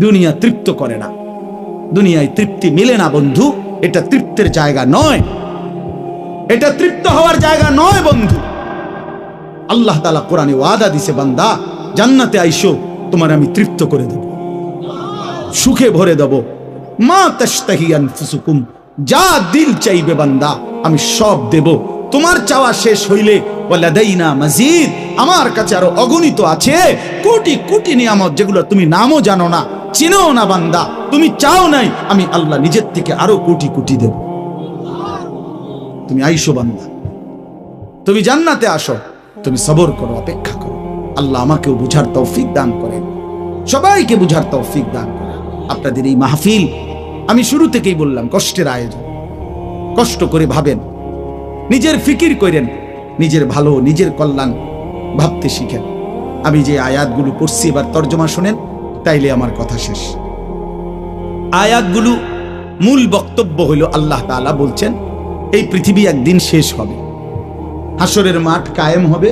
দুনিয়া তৃপ্ত করে না, দুনিয়ায় তৃপ্তি মিলে না বন্ধু। এটা তৃপ্তের জায়গা নয়, এটা তৃপ্ত হওয়ার জায়গা নয় বন্ধু। আল্লাহ তাআলা কোরআনে ওয়াদা দিছে, বান্দা জান্নাতে আইসো, তোমার আমি তৃপ্ত করে দেব, সুখে ভরে দেব। মা তাশতাহি আনফুসুকুম, যা দিল চাইবে বান্দা আমি সব দেব। তোমার চাওয়া শেষ হইলে ওয়ালাদাইনা মাজিদ, আমার কাছে আরো অগণিত আছে কোটি কোটি নিয়ামত, যেগুলো তুমি নামও জানো না, চিনো না বান্দা। তুমি চাও নাই, আমি আল্লাহ নিজের থেকে আরো কোটি কোটি দেব। তুমি আইসো বান্দা, তুমি জান্নাতে আসো, তুমি সবর করো, অপেক্ষা করো। আল্লাহ আমাকেও বুঝার তৌফিক দান করেন, সবাইকে বুঝার তৌফিক দান করেন। আপনাদের এই মাহফিল আমি শুরু থেকেই বললাম কষ্টের আয়োজন। কষ্ট করে ভাবেন, নিজের ফিকির করেন, নিজের ভালো নিজের কল্যাণ ভাবতে শিখেন। আমি যে আয়াতগুলো পড়ছি এবার তর্জমা শোনেন, তাইলে আমার কথা শেষ। আয়াতগুলো মূল বক্তব্য হইল আল্লাহ তাআলা বলছেন এই পৃথিবী একদিন শেষ হবে, হাসরের মাঠ কায়েম হবে,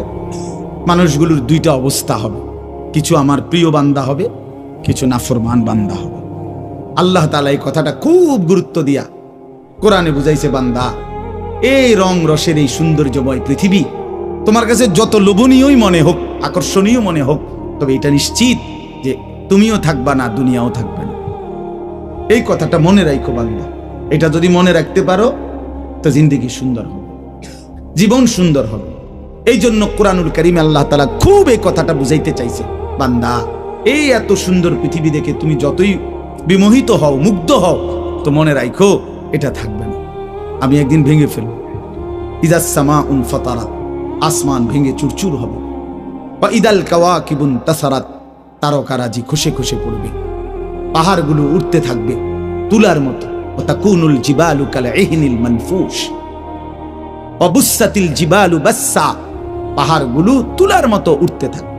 মানুষগুলোর দুইটা অবস্থা হবে, কিছু আমার প্রিয় বান্দা হবে, কিছু নাফরমান বান্দা হবে। আল্লাহ তাআলা এই কথাটা খুব গুরুত্ব দিয়া কোরআনে বুঝাইছে, বান্দা এই রং রসের এই সৌন্দর্যময় পৃথিবী তোমার কাছে যত লোভনীয়ই মনে হোক, আকর্ষণীয় মনে হোক, তবে এটা নিশ্চিত যে তুমিও থাকবা না, দুনিয়াও থাকবে না। এই কথাটা মনে রাখো বান্দা। এটা যদি মনে রাখতে পারো তো জিন্দেগি সুন্দর হবে, জীবন সুন্দর হবে। এই জন্য কোরআনুল কারীমে আল্লাহ তাআলা খুব এই কথাটা বুঝাইতে চাইছে, বান্দা এই এত সুন্দর পৃথিবী দেখে তুমি যতই বিমোহিত হও, মুগ্ধ হও, তো মনে রাখো এটা থাকবে না, আমি একদিন ভেঙে ফেলব। ইযাস সামাউন ফাতারাত, আসমান ভেঙে চুরচুর হবে। ওয়া ইদাল কাওয়াকিবুন তাসারাত, তারকারাজি খসে খসে পড়বে, পাহাড়গুলো উঠতে থাকবে তুলার মতো। ওয়া তাকুনুল জিবালু কাল ইহনিল মানফুশ ওয়া বুসাতিল জিবালু বাসসা, পাহাড়গুলো তুলার মতো উঠতে থাকবে,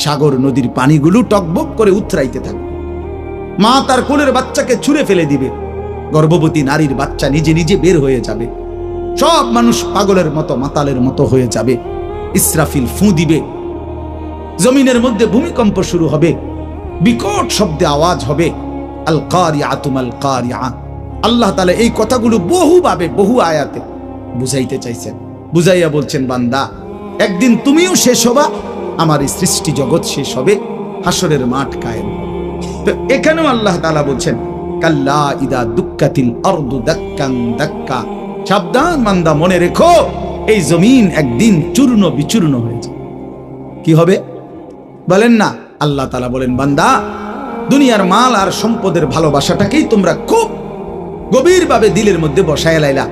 সাগর নদীর পানিগুলো টকবক করে উথরাইতে থাকবে। মা তার কোলের বাচ্চাকে ছুঁড়ে ফেলে দিবে, গর্ভবতী নারীর বাচ্চা নিজে নিজে বের হয়ে যাবে, সব মানুষ পাগলের মতো মাতালের মতো হয়ে যাবে। ইসরাফিল ফু দিবে, জমিনের মধ্যে ভূমিকম্প শুরু হবে, বিকট শব্দে আওয়াজ হবে। আল কারিআতু মাল কারিআ। আল্লাহ তাআলা এই কথাগুলো বহুভাবে বহু আয়াতে বুঝাইতে চাইছেন, বুঝাইয়া বলছেন, বান্দা একদিন তুমিও শেষ হবা, আমার এই সৃষ্টি জগৎ শেষ হবে, হাসরের মাঠ কায়েম হবে। তো এখানেও আল্লাহ তাআলা বলছেন, কাল্লা ইদা দুক্কাতিল আরদু দাক্কান দাক্কা, সাবধান বান্দা, মনে রেখো এই জমিন একদিন চূর্ণ বিচূর্ণ হয়ে যাবে। কি হবে বলেন না? আল্লাহ তাআলা বলেন, বান্দা দুনিয়ার মাল আর সম্পদের ভালোবাসাটাকেই তোমরা খুব গভীরভাবে দিলের মধ্যে বসায় লাইলা,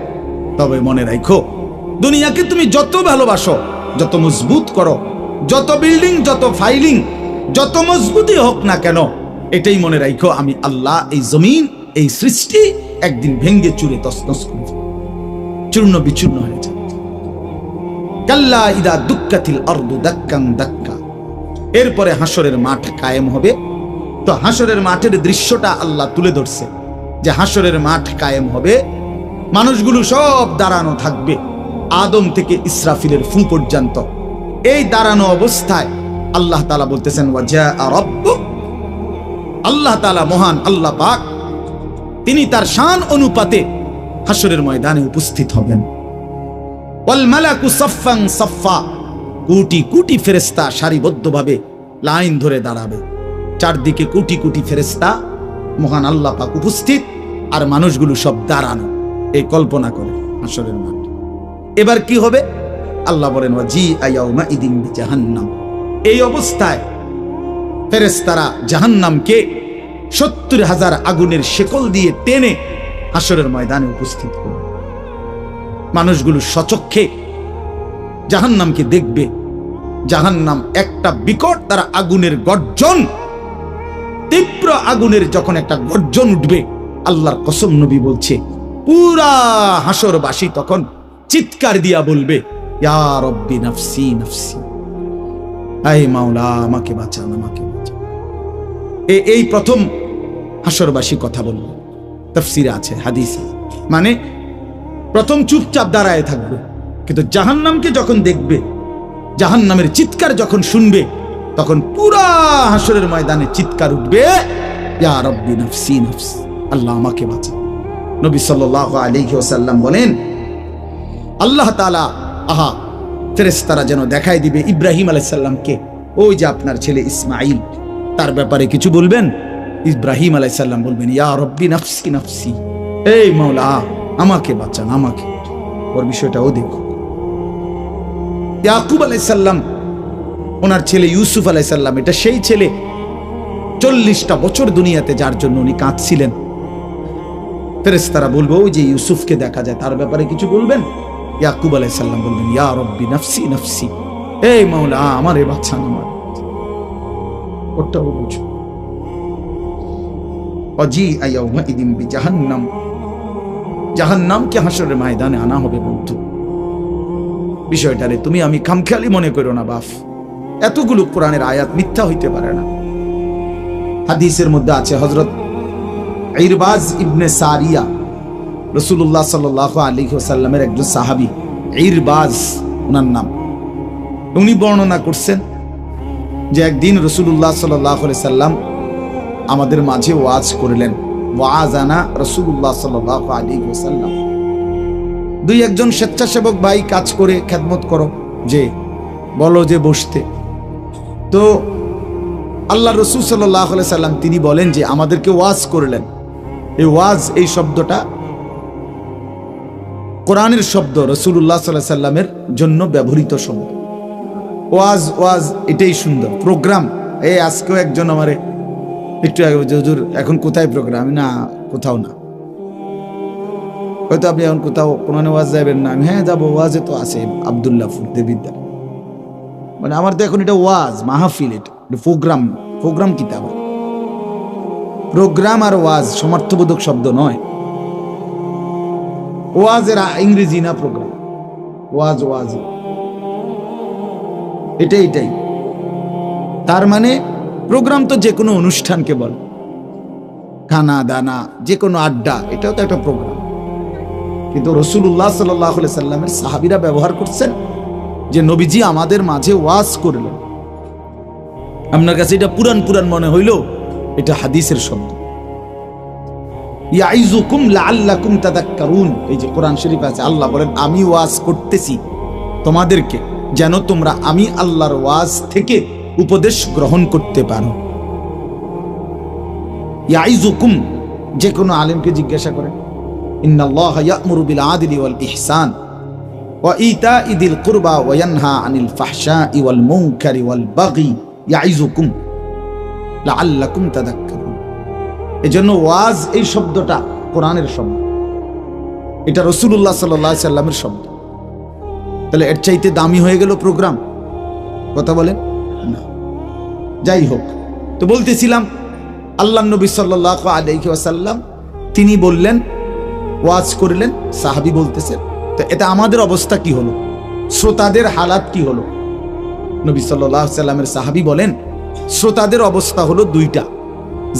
তবে মনে রাখো দুনিয়াকে তুমি যত ভালোবাসো, যত মজবুত করো, যত বিল্ডিং, যত ফাইলিং, যত মজবুতই হোক না কেন, এটাই মনে রাখো আমি আল্লাহ এই জমিন, এই সৃষ্টি একদিন ভেঙ্গে চুরে তছনছ করে দেব, চূর্ণ বিচূর্ণ হয়ে যাবে। কাল্লা ইদা দুক্কাতিল আরদু দাক্কান দাক্কা। এরপরে হাসরের মাঠ কায়েম হবে। তো হাসরের মাঠের দৃশ্যটা আল্লাহ তুলে ধরছে যে হাসরের মাঠ কায়েম হবে, মানুষগুলো সব দাঁড়ানো থাকবে, আদম থেকে ইসরাফিলের ফু পর্যন্ত। এই দাঁড়ানো অবস্থায় আল্লাহ তাআলা বলতেছেন, ওয়াজা রাব্বুক, আল্লাহ তাআলা মহান আল্লাহ পাক, তিনি তার শান অনুপাতে হাসরের ময়দানে উপস্থিত হবেন। ওয়াল মালাকু সাফফান সাফফা, কোটি কোটি ফেরেশতা সারিবদ্ধভাবে লাইন ধরে দাঁড়াবে, চারদিকে কোটি কোটি ফেরেশতা, মহান আল্লাহ পাক উপস্থিত, আর মানুষগুলো সব দাঁড়ানো। এই কল্পনা করে হাসরের মাঠ। এবার কি হবে? আল্লাহ বলেন, ওয়াজি আয়াউমা ইদিন বিজাহান্নাম। এই অবস্থায় ফেরেশতারা জাহান্নামকে ৭০,০০০ আগুনের শেকল দিয়ে টেনে হাসরের ময়দানে উপস্থিত করবে। মানুষগুলো সচক্ষে জাহান্নামকে দেখবে। জাহান্নাম একটা বিকট তারা আগুনের গর্জন, তীব্র আগুনের যখন একটা গর্জন উঠবে, আল্লাহর কসম নবী বলছে, পুরা হাসরবাসী তখন চিৎকার দিয়া বলবে, ইয়া রব্বি নাফসি নাফসি, আয় মাওলা আমাকে বাঁচান, আমাকে বাঁচান। এই প্রথম হাসরবাসী কথা বলবে, তাফসিরে আছে, হাদিসে। মানে প্রথম চুপচাপ দাঁড়ায় থাকবে, কিন্তু জাহান্নামকে যখন দেখবে, জাহান্নামের চিৎকার যখন শুনবে, তখন পুরা হাসরের ময়দানে চিৎকার উঠবে, ইয়া রব্বি নফসি নফসি, আল্লাহ আমাকে বাঁচা। নবী সাল্লাল্লাহু আলাইহি ওয়াসাল্লাম বলেন, আল্লাহ তাআলা ফেরেশতারা যেন দেখাই দিবে ইব্রাহিম আলাইহিস সালামকে, ওই যে আপনার ছেলে ইসমাঈল, তার ব্যাপারে কিছু বলবেন। ইব্রাহিম আলাইহিস সালাম বলবেন, ইয়া রব্বি নফসি নফসি, এই মাওলা আমাকে বাঁচান, আমাকে। ওর বিষয়টাও দেখো। ইয়াকুব আলাইহিস সালাম, ওনার ছেলে ইউসুফ আলাইহিস সালাম, এটা সেই ছেলে 40টা বছর দুনিয়াতে যার জন্য উনি কাঁদছিলেন। ফেরেশতারা বলবো, ওই যে ইউসুফকে দেখা যায়, তার ব্যাপারে কিছু বলবেন। ইয়াকুব আলাইহিস সালাম বলবেন, ইয়া রব্বি নফসি নফসি, এই মাওলা আমারে বাঁচান, আমার। ওটাও বুঝো। ওয়াজিআ ইয়াউমাইদিন বিজাহান্নাম, জাহান্নামকে হাসরের ময়দানে আনা হবে বন্ধু। বিষয়টারে তুমি আমি খামখেয়ালি মনে করো না বাপ, এতগুলো কোরআনের আয়াত মিথ্যা হইতে পারে না। হাদিসের মধ্যে আছে, হযরত ইরবাজ ইবনে সারিয়া, রাসূলুল্লাহ সাল্লাল্লাহু আলাইহি ওয়াসাল্লামের একজন সাহাবী, ইরবাজ ওনার নাম। উনি বর্ণনা করছেন যে একদিন রাসূলুল্লাহ সাল্লাল্লাহু আলাইহি সাল্লাম আমাদের মাঝে ওয়াজ করলেন। ওয়াজানা রাসূলুল্লাহ সাল্লাল্লাহু আলাইহি ওয়াসাল্লাম। দুই একজন স্বেচ্ছাসেবক ভাই কাজ করে খেদমত করো, যে বলো যে বসতে। তো আল্লাহ রাসূল সাল্লাল্লাহু আলাইহি সাল্লাম তিনি বলেন যে আমাদেরকে ওয়াজ করলেন। এই ওয়াজ, এই শব্দটা কোরআনের শব্দ, রাসূলুল্লাহ সাল্লাল্লাহু আলাইহি সাল্লামের জন্য ব্যবহৃত শব্দ। ওয়াজ ওয়াজ এটাই সুন্দর। প্রোগ্রাম, এই আজকেও একজন আমারে একটু আগে, হুজুর এখন কোথায় প্রোগ্রাম? না, কোথাও না। হয়তো আপনি এখন কোথাও কোরআনে ওয়াজ যাবেন না? আমি হ্যাঁ যাবো, ওয়াজে তো আছে আব্দুল্লাহপুর দেবিদ্যার। মানে আমার তো এখন এটা ওয়াজ মাহফিল, এটা প্রোগ্রাম। প্রোগ্রাম কি? তা প্রোগ্রাম আর ওয়াজ সমার্থবোধক শব্দ নয়। ওয়াজের ইংরেজি না প্রোগ্রাম, ওয়াজ ওয়াজ এটাই। তার মানে প্রোগ্রাম তো যে কোনো অনুষ্ঠানকে বল, খানা দানা, যে কোনো আড্ডা, এটাও তো একটা প্রোগ্রাম। কিন্তু রাসূলুল্লাহ সাল্লাল্লাহু আলাইহি সাল্লামের সাহাবীরা ব্যবহার করছেন যে নবীজি আমাদের মাঝে ওয়াজ করলেন। আপনার কাছে এটা পুরান পুরান মনে হইল, এটা হাদিসের শব্দ। ইয়াইযুকুম লাআল্লাকুম তাযাক্কারুন, এই যে কোরআন শরীফ আছে, আল্লাহ বলেন আমি ওয়াজ করতেছি তোমাদেরকে যেন তোমরা আমি আল্লাহর ওয়াজ থেকে উপদেশ গ্রহণ করতে পারো। ইয়াইযুকুম, যে কোনো আলেমকে জিজ্ঞাসা করেন, ইন্নাল্লাহা ইয়া'মুরু বিল আদলি ওয়াল ইহসান ওয়া ইতা'i যিল কুরবা ওয়া ইয়ানহা আনিল ফাহশাই ওয়াল মুনকারি ওয়াল বাগি ইয়াইযুকুম লাআল্লাকুম তাযাক্কারুন। এজন্য ওয়াজ, এই শব্দটা কোরআনের শব্দ, এটা রাসূলুল্লাহ সাল্লাল্লাহু আলাইহি সাল্লামের শব্দ। তাহলে এর চাইতে দামি হয়ে গেল প্রোগ্রাম? কথা বলেন না। যাই হোক, তো বলতেছিলাম আল্লাহর নবী সাল্লাল্লাহু আলাইহি ওয়াসাল্লাম তিনি বললেন, ওয়াজ করলেন, সাহাবী বলতেছেন। তো এটা আমাদের অবস্থা কি হলো? শ্রোতাদের হালাত কি হলো? নবী সাল্লাল্লাহু আলাইহি সাল্লামের সাহাবী বলেন, শ্রোতাদের অবস্থা হলো দুইটা,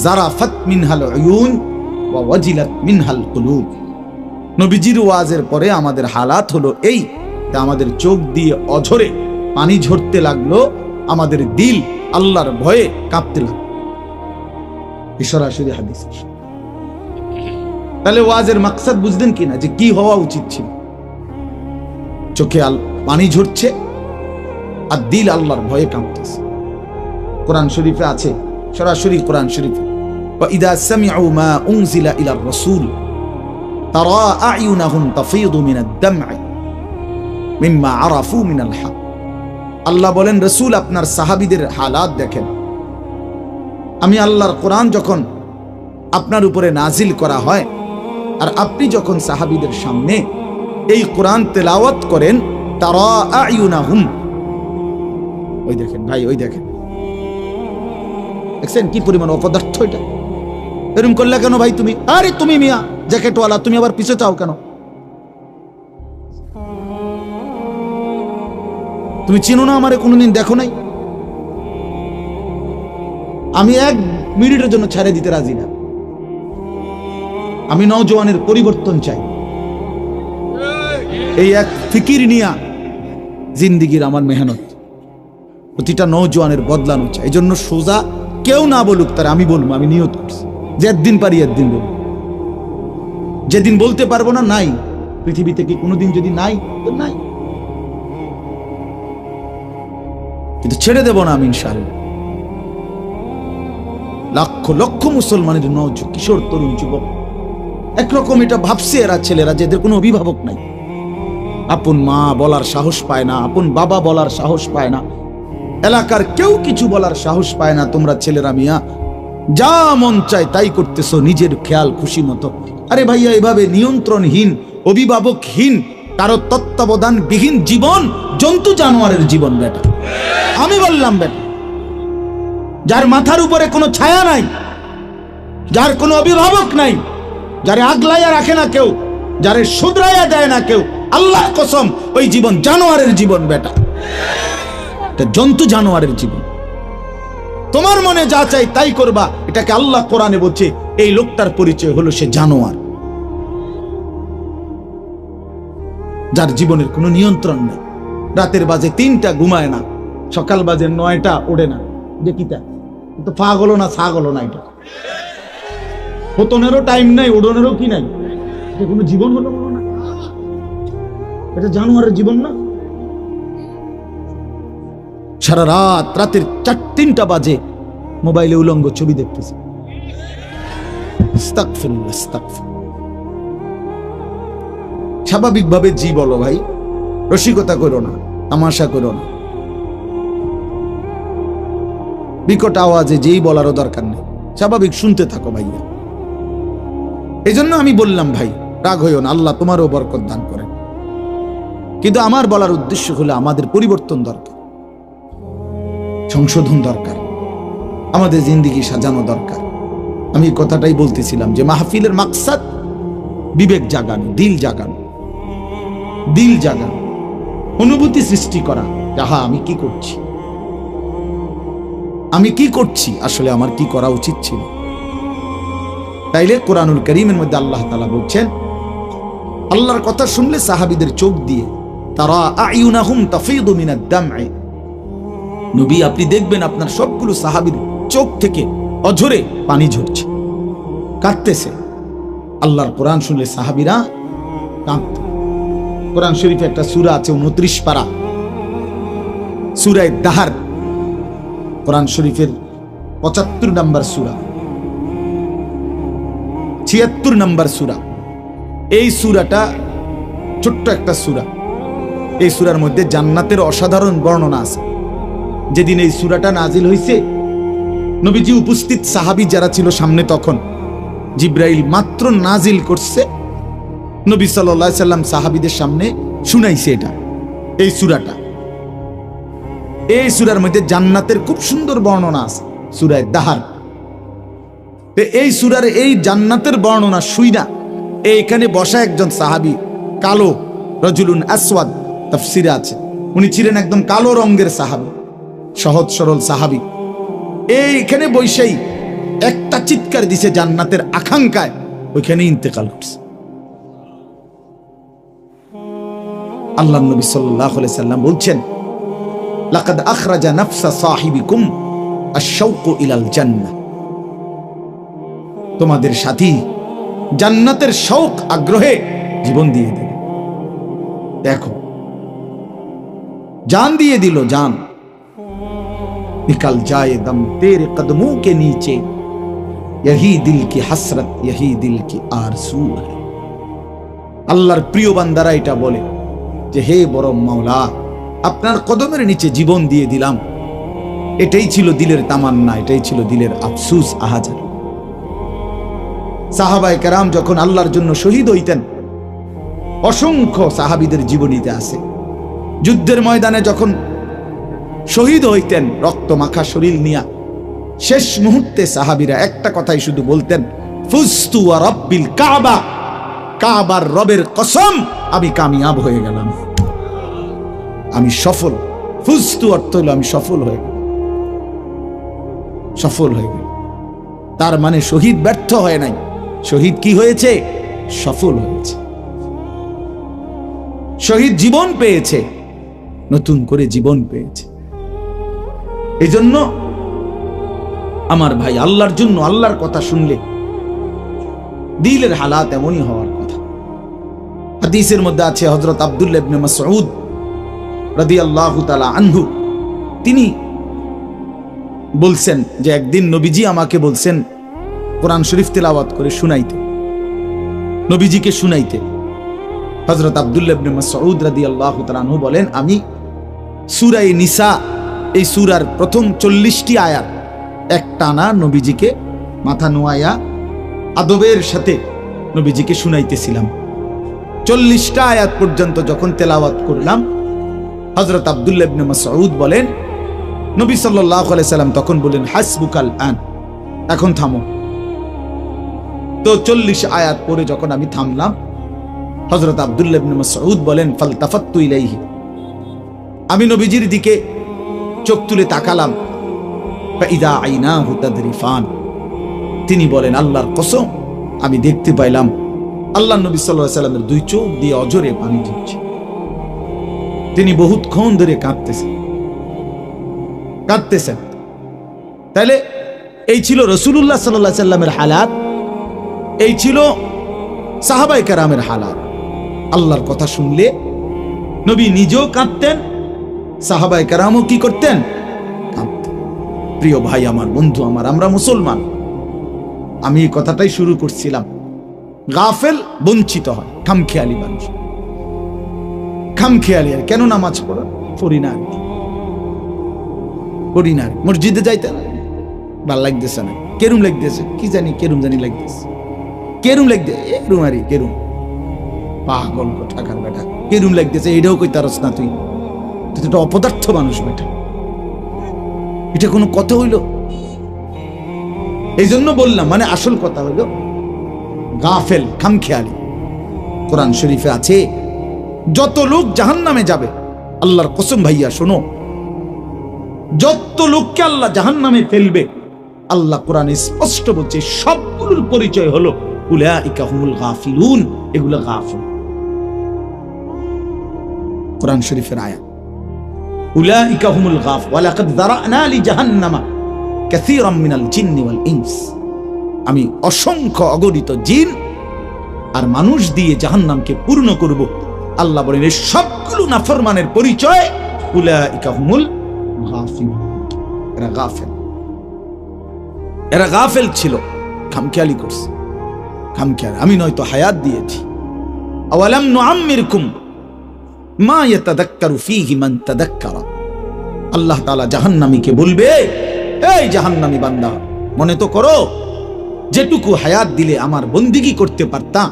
জারাফাত মিনহাল উয়ুন ওয়া ওয়াজিলাত মিনহাল কুলুব। নবীজির ওয়াজের পরে আমাদের হালাত হলো এই, আমাদের চোখ দিয়ে অঝরে পানি ঝরতে লাগলো, আমাদের দিল আল্লাহর ভয়ে কাঁপতে লাগলো। সরাসরি হাদিস। তাহলে ওয়াজের মাকসাদ বুঝলেন কিনা, যে কি হওয়া উচিত ছিল? চোখে পানি ঝরছে আর দিল আল্লাহর ভয়ে কাঁপতেছে। কোরআন শরীফে আছে, সরাসরি কোরআন শরীফে, ওয়া ইযা সামি'উ মা উনজিলা ইলার রাসূল তারা আ'য়ুনাহুম তাফীদু মিনাদ দাম'i মিম্মা আরাফু মিনাল হক। আল্লাহ বলেন, রাসূল আপনার সাহাবীদের হালাত দেখেন। আমি আল্লাহর কোরআন যখন আপনার উপরে নাজিল করা হয় আর আপনি যখন সাহাবীদের সামনে এই কোরআন তেলাওয়াত করেন, তারা আ'য়ুনাহুম, ওই দেখেন ভাই, ওই দেখেন, দেখছেন কি পরিমাণ অপদার্থ এটা? এরকম করলে কেন ভাই তুমি? আরে তুমি মিয়া জ্যাকেটওয়ালা, তুমি আবার পিছে চাও কেন? তুমি চিনো না আমারে? কোনোদিন দেখো নাই? আমি 1 মিনিটের জন্য ছেড়ে দিতে রাজি না। আমি নওজওয়ানের পরিবর্তন চাই। এই এক ফিকির নিয়া জিন্দিগির আমার মেহনত, প্রতিটা নওজওয়ানের বদলানো চাই। এই জন্য সোজা কেউ না বলুক, তার আমি বলবো, আমি নিয়ত করছি। যে একদিন পারি একদিন বলবো, যেদিন বলতে পারবো না নাই। পৃথিবী থেকে কোনোদিন যদি নাই তো নাই, কিন্তু ছেড়ে দেব না আমি ইনশাআল্লাহ। লক্ষ লক্ষ মুসলমানের কিশোর তরুণ যুবক একরকম এটা ভাবছে, এরা ছেলেরা যে এদের কোনো অভিভাবক নাই, আপন মা বলার সাহস পায় না, আপন বাবা বলার সাহস পায় না, এলাকার কেউ কিছু বলার সাহস পায় না। তোমরা ছেলেরা মিয়া যা মন চায় তাই করতেছো নিজের খেয়াল খুশি মতো। আরে ভাইয়া, এভাবে নিয়ন্ত্রণহীন, অভিভাবকহীন, কারো তত্ত্বাবধান বিহীন জীবন জন্তু জানোয়ারের জীবন বেটা। আমি বললাম বেটা, যার মাথার উপরে কোনো ছায়া নাই, যার কোনো অভিভাবক নাই, যারে আগলাইয়া রাখে না কেউ, যারে শুধরাইয়া দেয় না কেউ, আল্লাহর কসম ওই জীবন জানোয়ারের জীবন বেটা, এটা জন্তু জানোয়ারের জীবন। তোমার মনে যা চাই তাই করবা, এটাকে আল্লাহ কোরআনে বলছে এই লোকটার পরিচয় হলো সে জানোয়ার, যার জীবনের কোনো নিয়ন্ত্রণ নেই। রাতের বাজে 3টা ঘুমায় না, সকাল বাজে 9টা ওড়ে না। যে কিতা তো পাগল না ছাগল না, এটা পতনেরও টাইম নাই, উড়নেরও কি নাই, এটা কোনো জীবন হলো না, এটা জানোয়ারের জীবন না। সারা রাত, রাতের 3টা বাজে মোবাইলে উলঙ্গ ছবি দেখতেছে। আস্তাগফিরুল্লাহ, আস্তাগফিরুল্লাহ। স্বাভাবিকভাবে জি বলো ভাই, রসিকতা করো না, তামাশা করো না, বিকট আওয়াজে যেই বলারও দরকার নেই, স্বাভাবিক শুনতে থাকো ভাইয়া। এই জন্য আমি বললাম ভাই রাগ হইও না, আল্লাহ তোমারও বরকত দান করেন। কিন্তু আমার বলার উদ্দেশ্য হলো আমাদের পরিবর্তন দরকার, সংশোধন দরকার, আমাদের জিন্দেগি সাজানো দরকার। আমি কথাটাই বলতেছিলাম যে মাহফিলের মাকসাদ বিবেক জাগানো, দিল জাগানো, দিল জাগানো, অনুভূতি সৃষ্টি করা। যাহা আমি কি করছি, আমি কি করছি, আসলে আমার কি করা উচিত ছিল। তাইলে কোরআনুল কারীমের মধ্যে আল্লাহ তাআলা বলছেন, আল্লাহর কথা শুনলে সাহাবীদের চোখ দিয়ে তারা আয়ুনাহুম তাফীদু মিনাদ দাম'i, নবী আপনি দেখবেন আপনার সবগুলো সাহাবীর চোখ থেকে অঝরে পানি ঝরছে, কাঁদতেছে। আল্লাহর কোরআন শুনলে সাহাবীরা কাঁদত। কোরআন শরীফে একটা সূরা আছে 29 পারা, সূরা দাহর, কোরআন শরীফের 75 নম্বর সূরা, 76 নম্বর সূরা। এই সূরাটা ছোট্ট একটা সূরা। এই সূরার মধ্যে জান্নাতের অসাধারণ বর্ণনা আছে। যেদিন এই সূরাটা নাজিল হয়েছে, নবীজি উপস্থিত, সাহাবী যারা ছিল সামনে, তখন জিব্রাইল মাত্র নাজিল করছে, নবী সাল্লাল্লাহু আলাইহি সাল্লাম সাহাবীদের সামনে শুনাইছে এটা, এই সূরাটা। এই সূরার মধ্যে জান্নাতের খুব সুন্দর বর্ণনা আছে, সূরা দাহর। এই সূরার এই জান্নাতের বর্ণনা শুইনা এইখানে বসা একজন সাহাবী, কালো, রাজুলুন আসওয়াদ, তাফসিরে আছে, উনি ছিলেন একদম কালো রঙের সাহাবী, সহজ সরল সাহাবী। এইখানে বৈশাই একটা চিৎকার দিছে জান্নাতের আকাঙ্ক্ষায়, ওইখানে ইন্তেকাল করছে। আল্লাহর নবী সাল্লাল্লাহু আলাইহি সাল্লাম বলছেন, লাকাদ আখরাজা নাফসা সাহিবিকুম আশ-শাওকু ইলাল জান্নাহ, তোমাদের সাথী জান্নাতের শৌক, আগ্রহে জীবন দিয়ে দিল। দেখো, जान दिए दिलो जान, निकल जाए दम तेरे कदमों के नीचे, यही दिल की हसरत, यही दिल की आरज़ू है। আল্লাহর প্রিয় বান্দারা এটা বলে যে হে বড় মাওলা, আপনার কদমের নিচে জীবন দিয়ে দিলাম। এটাই ছিল দিলের তামান্না, এটাই ছিল দিলের আফসোস, আহাজার। সাহাবায়ে কেরাম যখন আল্লাহর জন্য শহীদ হইতেন, অসংখ্য সাহাবীদের জীবনীতে আছে, যুদ্ধের ময়দানে যখন শহীদ হইতেন রক্ত মাখা শরীর নিয়া, শেষ মুহূর্তে সাহাবীরা একটা কথাই শুধু বলতেন, ফুজতু ওয়া রাব্বিল কাবা, কাবার রবের কসম আমি কামিয়াব হয়ে গেলাম, আমি সফল। ফুজতু অর্থ হলো আমি সফল হয়ে গেলাম, সফল হয়ে গেল। তার মানে শহীদ ব্যর্থ হয় নাই, শহীদ কি হয়েছে? সফল হয়েছে। শহীদ জীবন পেয়েছে, নতুন করে জীবন পেয়েছে। এই জন্য আমার ভাই, আল্লাহর জন্য, আল্লাহর কথা শুনলে দিলের হালাত এমনই হওয়ার কথা। হাদিসের মধ্যে আছে হযরত আব্দুল্লাহ ইবনে মাসউদ রাদিয়াল্লাহু তাআলা আনহু, তিনি বলছেন যে একদিন নবীজি আমাকে বলছেন কোরআন শরীফ তেলাওয়াত করে শুনাইতে, নবীজিকে শুনাইতে। হযরত আব্দুল্লাহ ইবনে মাসউদ রাদিয়াল্লাহু তাআলা আনহু বলেন, আমি সূরা নিসা, এই সূরার প্রথম 40টি আয়াত একটানা নবীজিকে মাথা নোয়ায়া আদবের সাথে নবীজিকে শুনাইতেছিলাম। 40টা আয়াত পর্যন্ত যখন তেলাওয়াত করলাম, হযরত আব্দুল্লাহ ইবনে মাসউদ বলেন, নবী সাল্লাল্লাহু আলাইহি সাল্লাম তখন বলেন, হাসবুকাল আন, এখন থামো। তো 40 আয়াত পড়ে যখন আমি থামলাম, হযরত আব্দুল্লাহ ইবনে মাসউদ বলেন, ফালতাফাত্তু ইলাইহি, আমি নবীজির দিকে চোখ তুলে তাকালাম, ফাইদা আইনাহু তাদরিফান, তিনি বলেন, আল্লাহর কসম আমি দেখতে পাইলাম আল্লাহর নবী সাল্লাল্লাহু আলাইহি সাল্লামের দুই চোখ দিয়ে অজরে পানি ঝরছে। তিনি বহুতক্ষণ ধরে কাঁদতেছেন। তাহলে এই ছিল রাসূলুল্লাহ সাল্লাল্লাহু আলাইহি সাল্লামের হালাত, এই ছিল সাহাবায়ে কেরামের হালাত। আল্লাহর কথা শুনলে নবী নিজেও কাঁদতেন, সাহাবায়ে কেরামও কি করতেন? কাঁদতেন। প্রিয় ভাই আমার, বন্ধু আমার, আমরা মুসলমান। আমি এই কথাটাই শুরু করছিলাম, গাফেল বঞ্চিত হয়, খামখেয়ালি মানুষ, খামখেয়ালি। আর কেন নামাজ পড়ি না, মসজিদে যাইতে না, ভাল লাগতেছে না, কেরুম লাগতেছে, কি জানি কেরুম জানি লাগতেছে, কেরুম লাগতে এরুম আরে কেরুম, পাগল টাকার বেটা, কেরুম লাগতেছে, এটাও কই তারস না, তুই একটা অপদার্থ মানুষ বেটা, এটা কোনো কথা হইল? এই জন্য বললাম, মানে আসল কথা হইল গাফেল, খামখেয়ালি। কোরআন শরীফে আছে যত লোক জাহান্নামে যাবে, আল্লাহর কসম ভাইয়া শোনো, যত লোককে আল্লাহ জাহান্নামে ফেলবে, আল্লাহ কোরআনে স্পষ্ট বলছে সবগুলোর পরিচয় হলো উলাইকা হুমুল গাফিলুন, এগুলো গাফিল। কোরআন শরীফের আয়াত, উলাইকা হুমুল গাফ ওয়ালাকাদ যারানা লি জাহান্নামা কাসীরাম মিনাল জিন্নি ওয়াল ইনস, আমি অসংখ্য অগণিত জিন আর মানুষ দিয়ে জাহান্নামকে পূর্ণ করব। আল্লাহ বলেন এই সবগুলো নাফরমানের পরিচয় উলাইকা হুমুল গাফিলুন, এরা গাফেল, এরা গাফেল ছিল, খামখেয়ালি করছে, খামখেয়ালি। আমি নয়তো হায়াত দিয়েছি, আওয়ালাম নুআম্মিরকুম মা ইয়াতাযাক্কারু ফীহি মান তাযাক্কারা, আল্লাহ তাআলা জাহান্নামীকে বলবে, এই জাহান্নামী বান্দা, মনে তো করো যেটুকু হায়াত দিলে আমার বন্দিগি করতে পারতাম,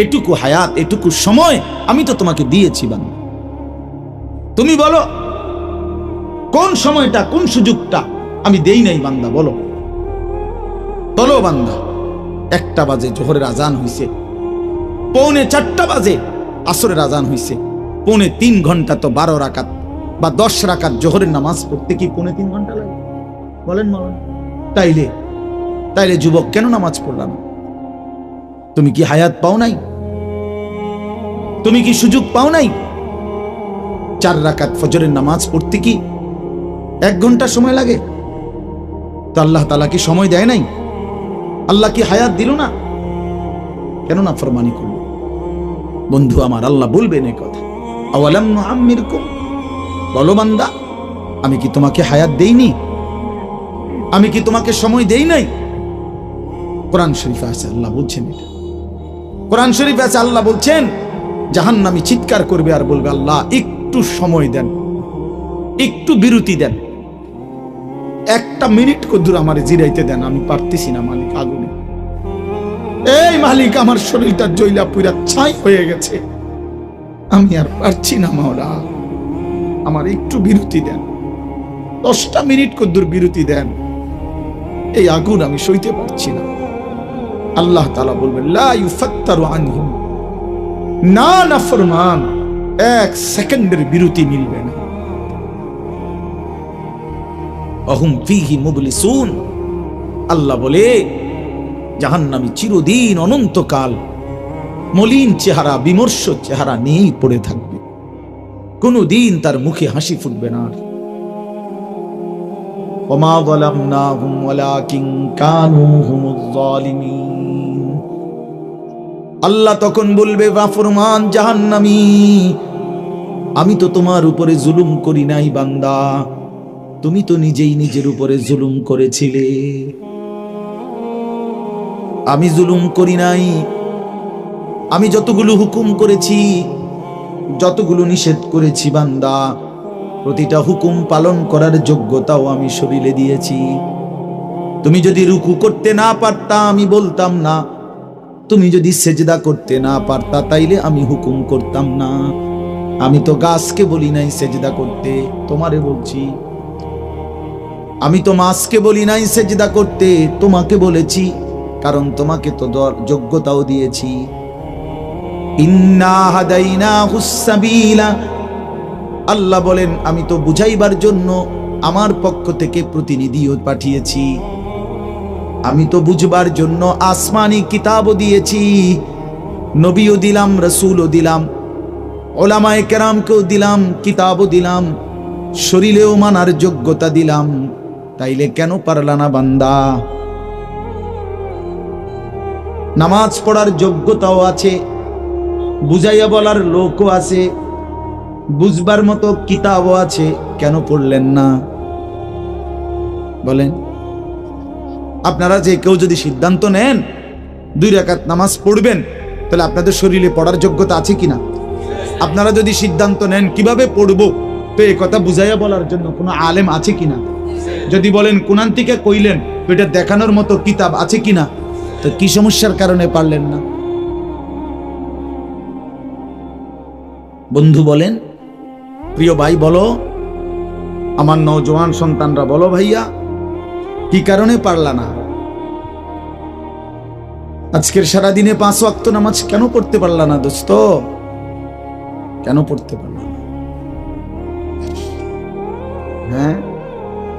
এটুকু হায়াত, এটুকু সময় আমি তো তোমাকে দিয়েছি বান্দা। তুমি বলো কোন সময়টা, কোন সুযোগটা আমি দেই নাই বান্দা, বলো বলো বান্দা। 1টা বাজে জোহরের আজান হইছে, 3:45 বাজে আসরের আজান হইছে, 3.5 ঘন্টা তো 12 রাকাত বা 10 রাকাত জোহরের নামাজ পড়তে কি 3.5 ঘন্টা লাগে? বলেন বলেন। তাইলে যুবক কেন নামাজ পড়লা না? তুমি কি হায়াত পাও নাই? তুমি কি সুযোগ পাও নাই? 4 রাকাত ফজরের নামাজ পড়তে কি 1 ঘন্টা সময় লাগে? তো আল্লাহ তাআলা কি সময় দেয় নাই? আল্লাহ কি হায়াত দিল না? কেন নাফরমানি করল? বন্ধু আমার, আল্লাহ বলবেন এই কথা, আওয়ালাম নুআম্মিরকুম, বলো বান্দা আমি কি তোমাকে হায়াত দেইনি? আমি কি তোমাকে সময় দেই নাই? কোরআন শরীফে আছে আল্লাহ বলছেন এটা। কোরআন শরীফে আছে আল্লাহ বলছেন জাহান্নামী চিৎকার করবে আর বলবে, আল্লাহ একটু সময় দেন, একটু বিরতি দেন, 1টা মিনিট কদ্দুর আমারে জিরাইতে দেন, আমি পারতেছি না মালিক, আগুনে, এই মালিক আমার শরীরটা জ্বলা পুরা ছাই হয়ে গেছে, আমি আর পারছি না মাওলা, আমার একটু বিরতি দেন, 10টা মিনিট কদ্দুর বিরতি দেন, এই আগুন আমি সইতে পারছি না। আল্লাহ তাআলা বলবেন, লা ইউফাত্তারু আনহুম, না নাফরমান 1 সেকেন্ডের বিরতি মিলবে না। অহুম ফীহি মুবলিসুন, আল্লাহ বলে জাহান্নামী চিরদিন অনন্তকাল মলিন চেহারা, বিমর্ষ চেহারা নিয়েই পড়ে থাকবে, কোনদিন তার মুখে হাসি ফুটবে না। ওমা যালামনাহুম ওয়ালাকিন কানু হুমুজ জালিমিন, আল্লাহ তখন বলবে, নাফরমান জাহান্নামী, আমি তো তোমার উপরে জুলুম করি নাই বান্দা, তুমি তো নিজেই নিজের উপরে জুলুম করেছিলে। আমি জুলুম করি নাই। আমি যতগুলো হুকুম করেছি, যতগুলো নিষেধ করেছি বান্দা, প্রতিটা হুকুম পালন করার যোগ্যতাও আমি শরীরে দিয়েছি। তুমি যদি রুকু করতে না পারতা আমি বলতাম না, তুমি যদি সেজদা করতে না পারতা তাইলে আমি হুকুম করতাম না। আমি তো গাছকে বলি নাই সেজদা করতে, তোমারে বলছি। আমি তো মাছকে বলি নাই সেজদা করতে, তোমাকে বলেছি, কারণ তোমাকে তো যোগ্যতাও দিয়েছি। ইন্না হাদাইনাহুস সাবিলা, আল্লাহ বলেন আমি তো বুঝাইবার জন্য আমার পক্ষ থেকে প্রতিনিধিও পাঠিয়েছি। আমি তো বুঝবার জন্য আসমানি কিতাবও দিয়েছি, নবীও দিলাম, রাসূলও দিলাম, উলামায়ে কেরামকেও দিলাম, কিতাবও দিলাম, শরীরেও মানার যোগ্যতা দিলাম। তাইলে কেন পারলা না বান্দা? নামাজ পড়ার যোগ্যতাও আছে, বুঝাইয়া বলার লোকও আছে, বুঝবার মতো কিতাবও আছে, কেন পড়লেন না বলেন? আপনারা যে কেউ যদি সিদ্ধান্ত নেন 2 রাকাত নামাজ পড়বেন, তাহলে আপনাদের শরীরে পড়ার যোগ্যতা আছে কিনা? আপনারা যদি সিদ্ধান্ত নেন কিভাবে পড়বো, তো এই কথা বুঝাইয়া বলার জন্য কোনো আলেম আছে কিনা? যদি বলেন কোরআন থেকে কইলেন, তো এটা দেখানোর মতো কিতাব আছে কিনা? তো কি সমস্যার কারণে পারলেন না? বন্ধু বলেন, প্রিয় ভাই বলো, আমার নওজোয়ান সন্তানরা বলো, ভাইয়া কি কারণে পারলা না? আজকের সারা দিনে 5 ওয়াক্ত নামাজ কেন পড়তে পারলা না দোস্ত? কেন পড়তে পারলা না? হ্যাঁ,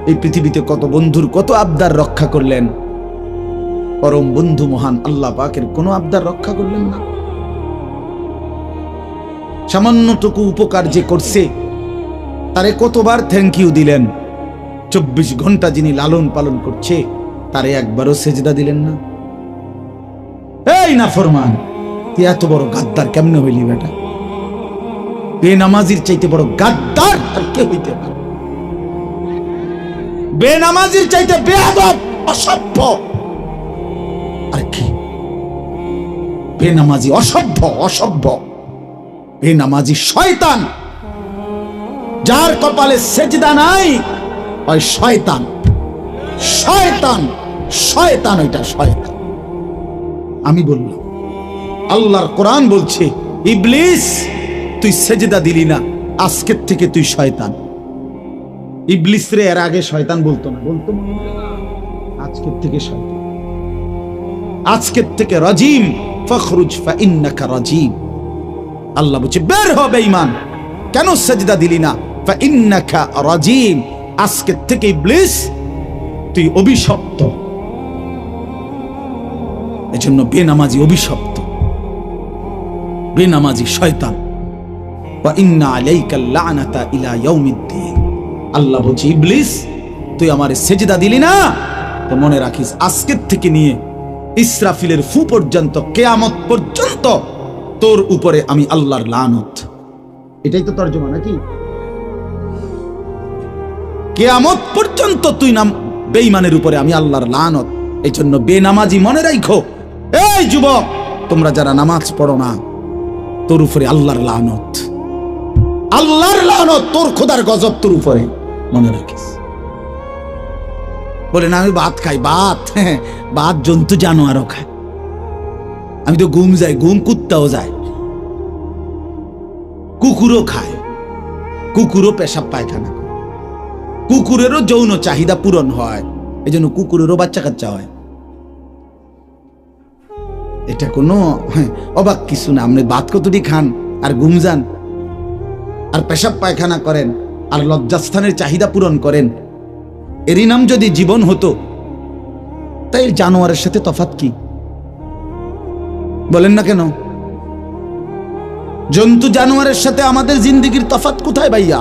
এই পৃথিবীতে কত বন্ধুর কত আবদার রক্ষা করলেন, পরম বন্ধু মহান আল্লাহ পাকের কোনো আবদার রক্ষা করলেন না। সামান্যটুকু উপকার যে করছে তারে কতবার থ্যাংক ইউ দিলেন। 24 ঘন্টা যিনি লালন পালন করছে তারে একবারও সেজদা দিলেন না। এই নাফরমান, তুই এত বড় গাদ্দার কেমনে হইলি বেটা? বেনামাজির চাইতে বড় গাদ্দার আর কে হইতে পারে? বেনামাজির চাইতে বেয়াদব, অসভ্য আর কি? বেনামাজি অসভ্য, বেনামাজি শয়তান। যার কপালে সেজদা নাই ওই শয়তান, ওইটা শয়তান। আমি বললাম, আল্লাহর কোরআন বলছে, ইবলিস তুই সেজদা দিলি না, আজকের থেকে তুই শয়তান। ইবলিস রে এর আগে শয়তান বলতো না, বলতো আজকের থেকে শয়তান, আজকের থেকে রাজিম, ফখরুজ ফাইন্নাকা রাজিম। আল্লাহ বলছে বের হ বেঈমান, কেন সেজদা দিলি না? ফাইন্নাকা রাজিম, আজকের থেকে ইবলিস তুই অভিশপ্ত। এজন্য বেনামাজি অভিশপ্ত, বেনামাজি শয়তান। ওয়া ইন্না আলাইকাল লানাতা ইলা ইয়াউমিদ্দিন। আল্লাহ বলছে ইবলিস তুই আমারে সেজদা দিলি না, তো মনে রাখিস আজকের থেকে নিয়ে ইসরাফিলের ফু পর্যন্ত, কিয়ামত পর্যন্ত তোর উপরে আমি আল্লাহর লানত। এটাই তো তরজমা নাকি? কিয়ামত পর্যন্ত তুই নাম বেঈমানের উপরে আমি আল্লাহর লানত। এই জন্য বেনামাজি মনে রাখো, এই যুবক তোমরা যারা নামাজ পড়ো না, তোর উপরে আল্লাহর লানত, আল্লাহর লানত, তোর খোদার গজব তোর উপরে, মনে রাখিস। বলে না আমি ভাত খাই, ভাত জন্তু জানোয়ারও খায়, আমি তো ঘুম যাই, ঘুম কুত্তাও যায়, কুকুরও খায়, কুকুরও পেশাব পায়খানা করে, কুকুরেরও যৌন চাহিদা পূরণ হয়, এই জন্য কুকুরেরও বাচ্চা কাচ্চা হয়। এটা কোনো অবাক কিছু না। আপনি ভাত কতটি খান আর ঘুম যান আর পেশাব পায়খানা করেন আর লজ্জাস্থানের চাহিদা পূরণ করেন, এরই নাম যদি জীবন হতো, তাই জানোয়ারের সাথে তফাৎ কি? বলেন না কেন? জন্তু জানোয়ারের সাথে আমাদের জিন্দেগির তফাৎ কোথায় ভাইয়া?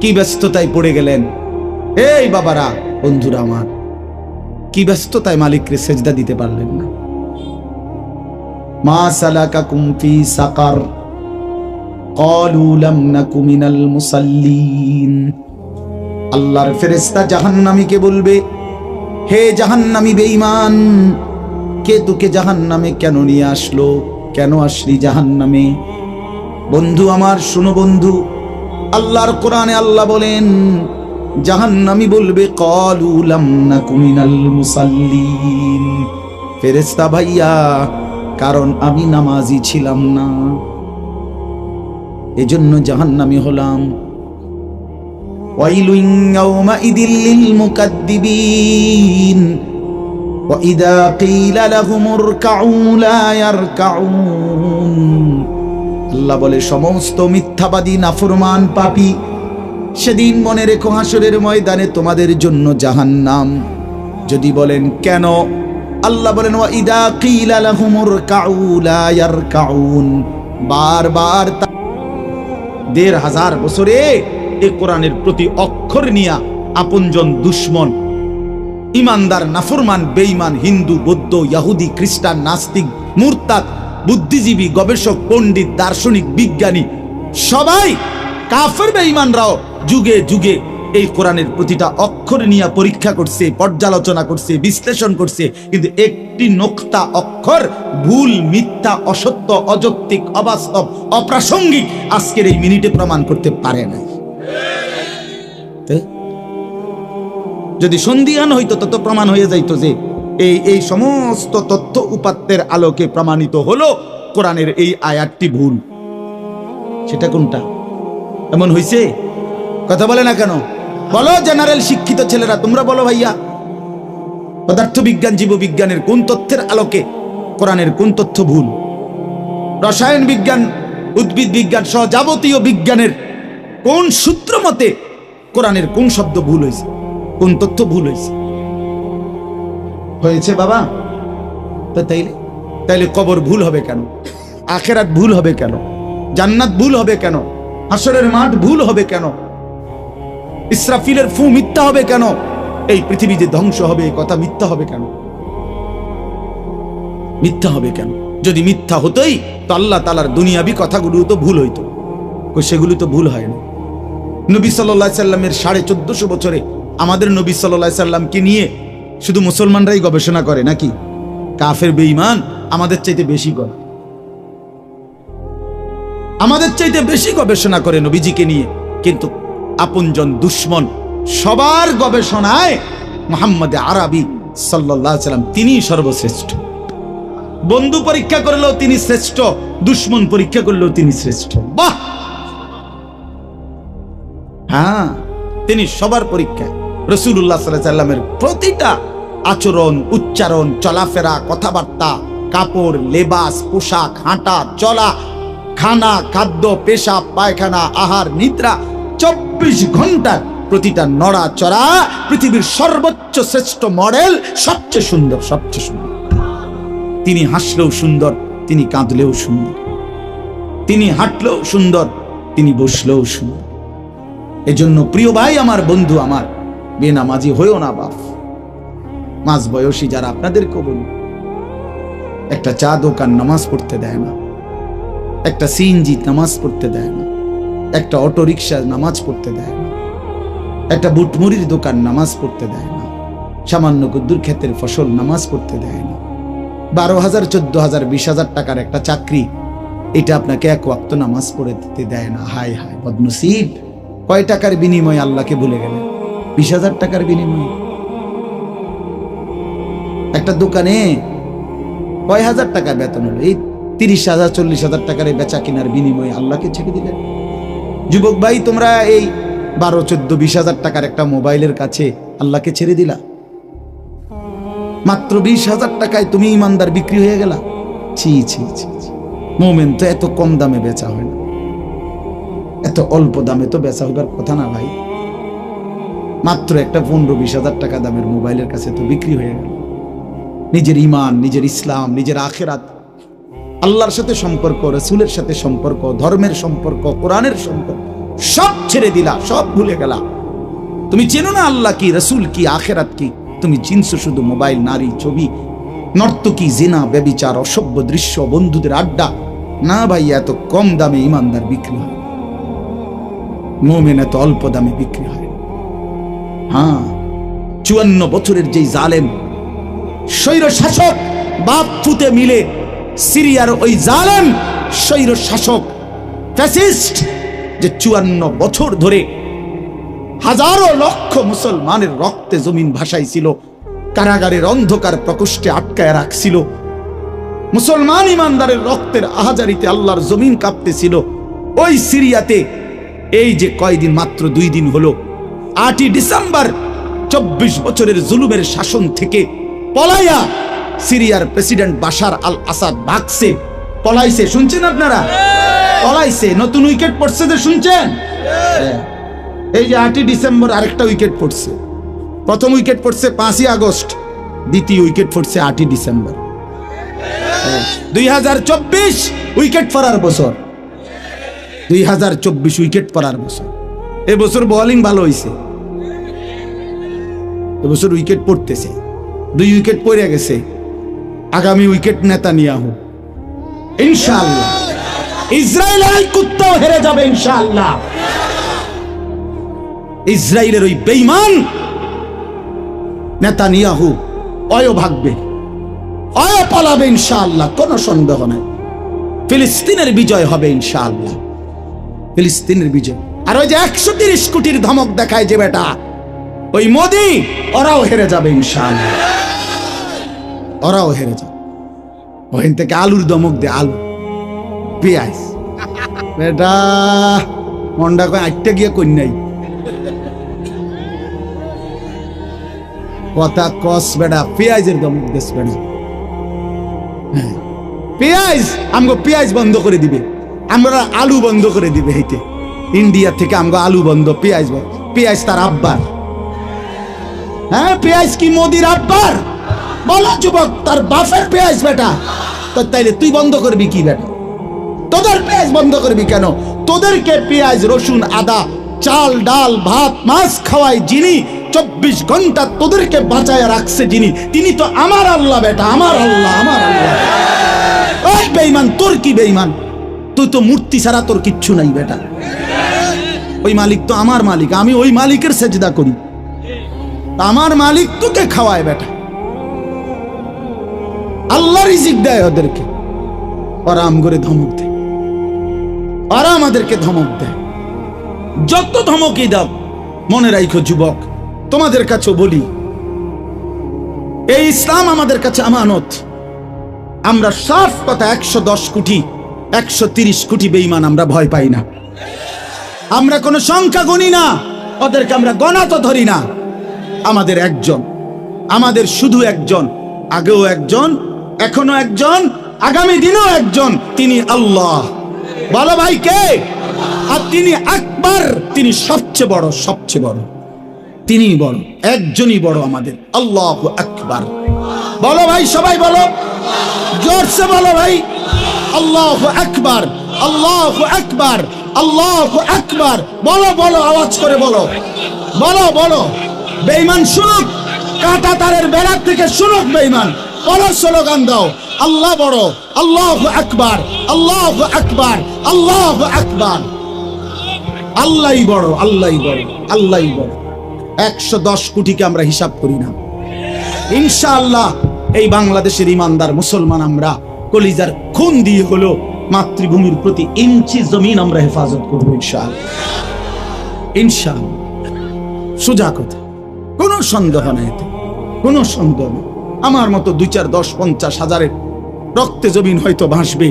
কি ব্যস্ততায় পড়ে গেলেন এই বাবারা, বন্ধুরা আমার, কি ব্যস্ততায় মালিককে সেজদা দিতে পারলেন না? মা সালাকাকুম ফি সাকার ক্বালু লাম নাকু মিনাল মুসাল্লিন। আল্লাহর ফেরেশতা জাহান্নামীকে বলবে, হে জাহান্নামী বেঈমান, কে তোকে জাহান্নামে কেন নিয়ে আসলো? কেন আসলি জাহান্নামে? বন্ধু আমার, শুনো বন্ধু, আল্লাহর কোরআনে আল্লাহ বলেন, জাহান্নামী বলবে ক্বালু লাম নাকু মিনাল মুসাল্লিন, ফেরেশতা ভাইয়া, কারণ আমি নামাজি ছিলাম না, এজন্য জাহান্নামী হলাম। ওয়াইলুন ইয়াওমাইদিল লিল মুকাদ্দিবিন ওয়া ইযা কিলা লাহুমুর কাউ লা ইয়ারকাউন। আল্লাহ বলে, সমস্ত মিথ্যাবাদী নাফরমান পাপী, সেদিন মনে রেখো হাসরের ময়দানে তোমাদের জন্য জাহান্নাম। যদি বলেন কেন, আল্লাহ বলেন ওয়া ইযা কিলা লাহুমুর কাউ লা ইয়ারকাউন। বারবার ১৫০০ বছরে এই কোরআনের প্রতি অক্ষর নিয়া আপনজন দুশ্মন, ইমানদার নাফরমান বেঈমান, হিন্দু বৌদ্ধ ইহুদি খ্রিস্টান নাস্তিক মুরতাদ বুদ্ধিজীবী গবেষক পণ্ডিত দার্শনিক বিজ্ঞানী সবাই কাফের বেঈমানরাও যুগে যুগে এই কোরআনের প্রতিটা অক্ষর নিয়ে পরীক্ষা করছে, পর্যালোচনা করছে, বিশ্লেষণ করছে, কিন্তু একটি নোক্তা অক্ষর ভুল, মিথ্যা, অসত্য, অযৌক্তিক, অবাস্তব, অপ্রাসঙ্গিক আজকের এই মিনিটে প্রমাণ করতে পারে না। যদি সন্দিহান হইতো তত প্রমাণ হয়ে যাইতো যে এই সমস্ত তথ্য উপাত্তের আলোকে প্রমাণিত হলো কোরআনের এই আয়াতটি ভুল। সেটা কোনটা? এমন হইছে? কথা বলে না কেন? বলো জেনারেল শিক্ষিত ছেলেরা, তোমরা বলো ভাইয়া, পদার্থবিজ্ঞান জীববিজ্ঞানের কোন তথ্যের আলোকে কোরআনের কোন তথ্য ভুল? রসায়ন বিজ্ঞান উদ্ভিদ বিজ্ঞান সহ যাবতীয় বিজ্ঞানের কোন সূত্র মতে কোরআনের কোন শব্দ ভুল হয়েছে, কোন তথ্য ভুল হয়েছে? হয়েছে বাবা। তো তাইলে কবর ভুল হবে কেন? আখিরাত ভুল হবে কেন? জান্নাত ভুল হবে কেন? হাসরের মাঠ ভুল হবে কেন? ইসরাফিলের ফু মিথ্যা হবে কেন? এই পৃথিবী যে ধ্বংস হবে এই কথা মিথ্যা হবে কেন? মিথ্যা হবে কেন? যদি মিথ্যা হতোই তো আল্লাহ তাআলার দুনিয়াবি কথাগুলো তো ভুল হইতো, সেগুলো তো ভুল হয় না। নবী সাল্লাল্লাহু আলাইহি সাল্লামের 1450 বছরে আমাদের নবী সাল্লাল্লাহু আলাইহি সাল্লামকে নিয়ে শুধু মুসলমানরাই গবেষণা করে নাকি? কাফের বেঈমান আমাদের চাইতে বেশি করে, আমাদের চাইতে বেশি গবেষণা করে নবীজিকে নিয়ে, কিন্তু আপনজন দুশ্মন সবার গবেষণায় মুহাম্মদ আরবি সাল্লাল্লাহু আলাইহি সাল্লাম তিনি সর্বশ্রেষ্ঠ। বন্ধু পরীক্ষা করলেও তিনি শ্রেষ্ঠ, দুশ্মন পরীক্ষা করলেও তিনি শ্রেষ্ঠ। বাহ! হ্যাঁ, তিনি সবার পরীক্ষায়। রাসূলুল্লাহ সাল্লাল্লাহু আলাইহি সাল্লামের প্রতিটা আচরণ, উচ্চারণ, চলাফেরা, কথাবার্তা, কাপড়, লেবাস, পোশাক, হাঁটা চলা, খানা, খাদ্য, পেশাব, পায়খানা, আহার, নিদ্রা, 24 ঘন্টার প্রতিটা নড়াচড়া পৃথিবীর সর্বোচ্চ শ্রেষ্ঠ মডেল, সবচেয়ে সুন্দর, সবচেয়ে সুন্দর। তিনি হাসলেও সুন্দর, তিনি কাঁদলেও সুন্দর, তিনি হাঁটলেও সুন্দর, তিনি বসলেও সুন্দর। এজন্য প্রিয় ভাই আমার, বন্ধু আমার, বেনামাজি হইও না বাপ। মাঝ বয়সী যারা, আপনাদেরকেও বলি, একটা চা দোকান নামাজ পড়তে দেয় না, একটা সিএনজি নামাজ পড়তে দেয় না, একটা অটো রিক্সা নামাজ পড়তে দেয় না, একটা বুটমুড়ির দোকান নামাজ পড়তে দেয় না, সামান্য কুদ্দুর ক্ষেতের ফসল নামাজ পড়তে দেয় না। 12,000, 14,000, 20,000 টাকার একটা চাকরি, এটা আপনাকে এক ওয়াক্ত নামাজ পড়ে দিতে দেয় না। হায় হায় বদনসিব! কয় টাকার বিনিময়ে আল্লাহকে ভুলে গেলেন? 20,000 টাকার বিনিময়ে। একটা দোকানে কয় হাজার টাকা বেতন হলো, এই 30,000, 40,000 টাকার বেচা কিনার বিনিময়ে আল্লাহকে ছেড়ে দিলেন। যুবক ভাই, তোমরা এই 12, 14, 20,000 টাকার একটা মোবাইলের কাছে আল্লাহকে ছেড়ে দিলা। মাত্র 20,000 টাকায় তুমি ইমানদার বিক্রি হয়ে গেলা। ছি ছি ছি! মোমেন তো এত কম দামে বেচা হয় না, এত অল্প দামে তো বেচা হইবার কথা না ভাই। মাত্র একটা 15-20,000 টাকা দামের মোবাইলের কাছে তো বিক্রি হয়ে গেল। নিজের ইমান, নিজের ইসলাম, নিজের আখিরাত, আল্লাহর সাথে সম্পর্ক, রাসূলের সাথে সম্পর্ক, ধর্মের সম্পর্ক, কোরআনের সম্পর্ক সব ছেড়ে দিলা, সব ভুলে গেলা। তুমি চেনো না আল্লাহ কি, রাসূল কি, আখিরাত কি। তুমি চিনছো শুধু মোবাইল, নারী, ছবি, নর্তকী, জিনা, ব্যভিচার, অসভ্য দৃশ্য, বন্ধুদের আড্ডা, না ভাই এত কম দামে ইমানদার বিক্রি হয়, মুমিন এত অল্প দামে বিক্রি হয়। হ্যাঁ, 54 বছরের যেই জালেম স্বৈর শাসক বাপ ফুতে মিলে সিরিয়ার ওই জালেম স্বৈর শাসক ফ্যাসিস্ট যে 54 বছর ধরে হাজারো লক্ষ মুসলমানের রক্তে জমিন ভাসাইছিল, কারাগারের অন্ধকার প্রকোষ্ঠে আটকায় রাখছিল, মুসলমান ইমানদারের রক্তের আহাজারিতে আল্লাহর জমিন কাঁপতেছিল, ওই সিরিয়াতে এই যে কয়দিন, মাত্র 2 দিন হলো, 8ই ডিসেম্বর 24 বছরের জুলুমের শাসন থেকে পলাইয়া সিরিয়ার প্রেসিডেন্ট বাশার আল আসাদ ভাগছে, পলাইছে। শুনছেন আপনারা? পলাইছে, নতুন উইকেট পড়ছে, যে শুনছেন? এই যে 8ই ডিসেম্বর আরেকটা উইকেট পড়ছে। প্রথম উইকেট পড়ছে 5ই আগস্ট, দ্বিতীয় উইকেট পড়ছে 8ই ডিসেম্বর। 2024 উইকেট পড়ার বছর, 2024 উইকেট পড়ার বছর। এবছর বোলিং ভালো হয়েছে, এবছর উইকেট পড়তেছে, 2 উইকেট পড়ে গেছে। আগামী উইকেট নেতানিয়াহু ইনশাআল্লাহ। ইসরায়েলের কুত্তাও হেরে যাবে ইনশাআল্লাহ। ইসরায়েলের ওই বেঈমান নেতানিয়াহু অয় ভাগবে, অয় পালাবে ইনশাআল্লাহ, কোনো সন্দেহ নাই। ফিলিস্তিনের বিজয় হবে ইনশাআল্লাহ, ফিলিস্তিনের বিজয়। আর ওই যে 130 কোটির ধমক দেখায় যে বেটা, ওই মোদি, ওরাও হেরে যাবে ইনশাআল্লাহ, ওরাও হেরে যাবে। ওখান থেকে আলুর ধমক দে, আলু, পেঁয়াজ, বেটা মন্ডা কয় আটটা গিয়ে কই নাই কথা কস বেটা, পেঁয়াজের ধমক দেশ বেটা। পেঁয়াজ, আমগো পেঁয়াজ বন্ধ করে দিবে, আমরা আলু বন্ধ করে দিবে। হইতে ইন্ডিয়া থেকে আমগো আলু বন্ধ, পেঁয়াজ, পেঁয়াজ তার আব্বার। হ্যাঁ, পেঁয়াজ কি মোদির আব্বার? বলো যুবক, তার বাপের পেঁয়াজ বেটা। তো তাইলে তুই বন্ধ করবি কি বেটা? তোদের পেঁয়াজ বন্ধ করবি কেন? তোদেরকে পেঁয়াজ, রসুন, আদা, চাল, ডাল, ভাত, মাছ খাওয়াই যিনি, 24 ঘন্টা তোদেরকে বাঁচায় রাখছে যিনি, তিনি তো আমার আল্লাহ বেটা, আমার আল্লাহ, আমার আল্লাহ। ওই বেঈমান, তোর কি বেঈমান? তুই তো মূর্তি ছাড়া তোর কিচ্ছু নাই বেটা। ওই মালিক তো আমার মালিক, আমি ওই মালিকের সেজদা করি, আমার মালিক তোকে খাওয়ায় বেটা। আল্লাহ রিজিক দেয় ওদেরকে, ওরা আম করে ধমক দেয়, ওরা আমাদেরকে ধমক দেয়। যত ধমকই দাও, মনে রাখো যুবক, তোমাদের কাছেও বলি, এই ইসলাম আমাদের কাছে আমানত। আমরা সাফ কথা, 110 কোটি 130 কোটি বেঈমান আমরা ভয় পাই না। আমরা কোনো সংখ্যা গণি না, ওদেরকে আমরা গণা তো ধরি না। আমাদের একজন, আমাদের শুধু একজন, আগেও একজন, এখনো একজন, আগামী দিনেও একজন, তিনি আল্লাহ। বলো ভাই কে? আর তিনি আকবার, তিনি সবচেয়ে বড়, সবচেয়ে বড়, তিনি বড়, একজনই বড় আমাদের, আল্লাহু আকবার। বলো ভাই, সবাই বলো, জোরসে বলো ভাই, আল্লাহু আকবার, আল্লাহু আকবার, আল্লাহু আকবার। বলো বলো, আওয়াজ করে বলো, বলো বলো। বেঈমান শুনুক, কাঁটা তারের বেড়ার থেকে শুনুক বেঈমান। বলো, স্লোগান দাও, আল্লাহ বড়, আল্লাহু আকবার, আল্লাহু আকবার, আল্লাহু আকবার। আল্লাহই বড়, আল্লাহই বড়, আল্লাহই বড়। 110 কোটিকে আমরা হিসাব করি না। ইনশাআল্লাহ এই বাংলাদেশের ইমানদার মুসলমান আমরা কলিজার খুন দিয়ে হলো মাতৃভূমির প্রতি ইঞ্চি জমিন আমরা হেফাজত করবো ইনশাআল্লাহ, ইনশাআল্লাহ। সোজা কথা, কোনো সন্দেহ নেই, এতে কোনো সন্দেহ নেই। আমার মতো 2, 4, 10, 50 হাজারের রক্তে জমিন হয়তো ভাসবে,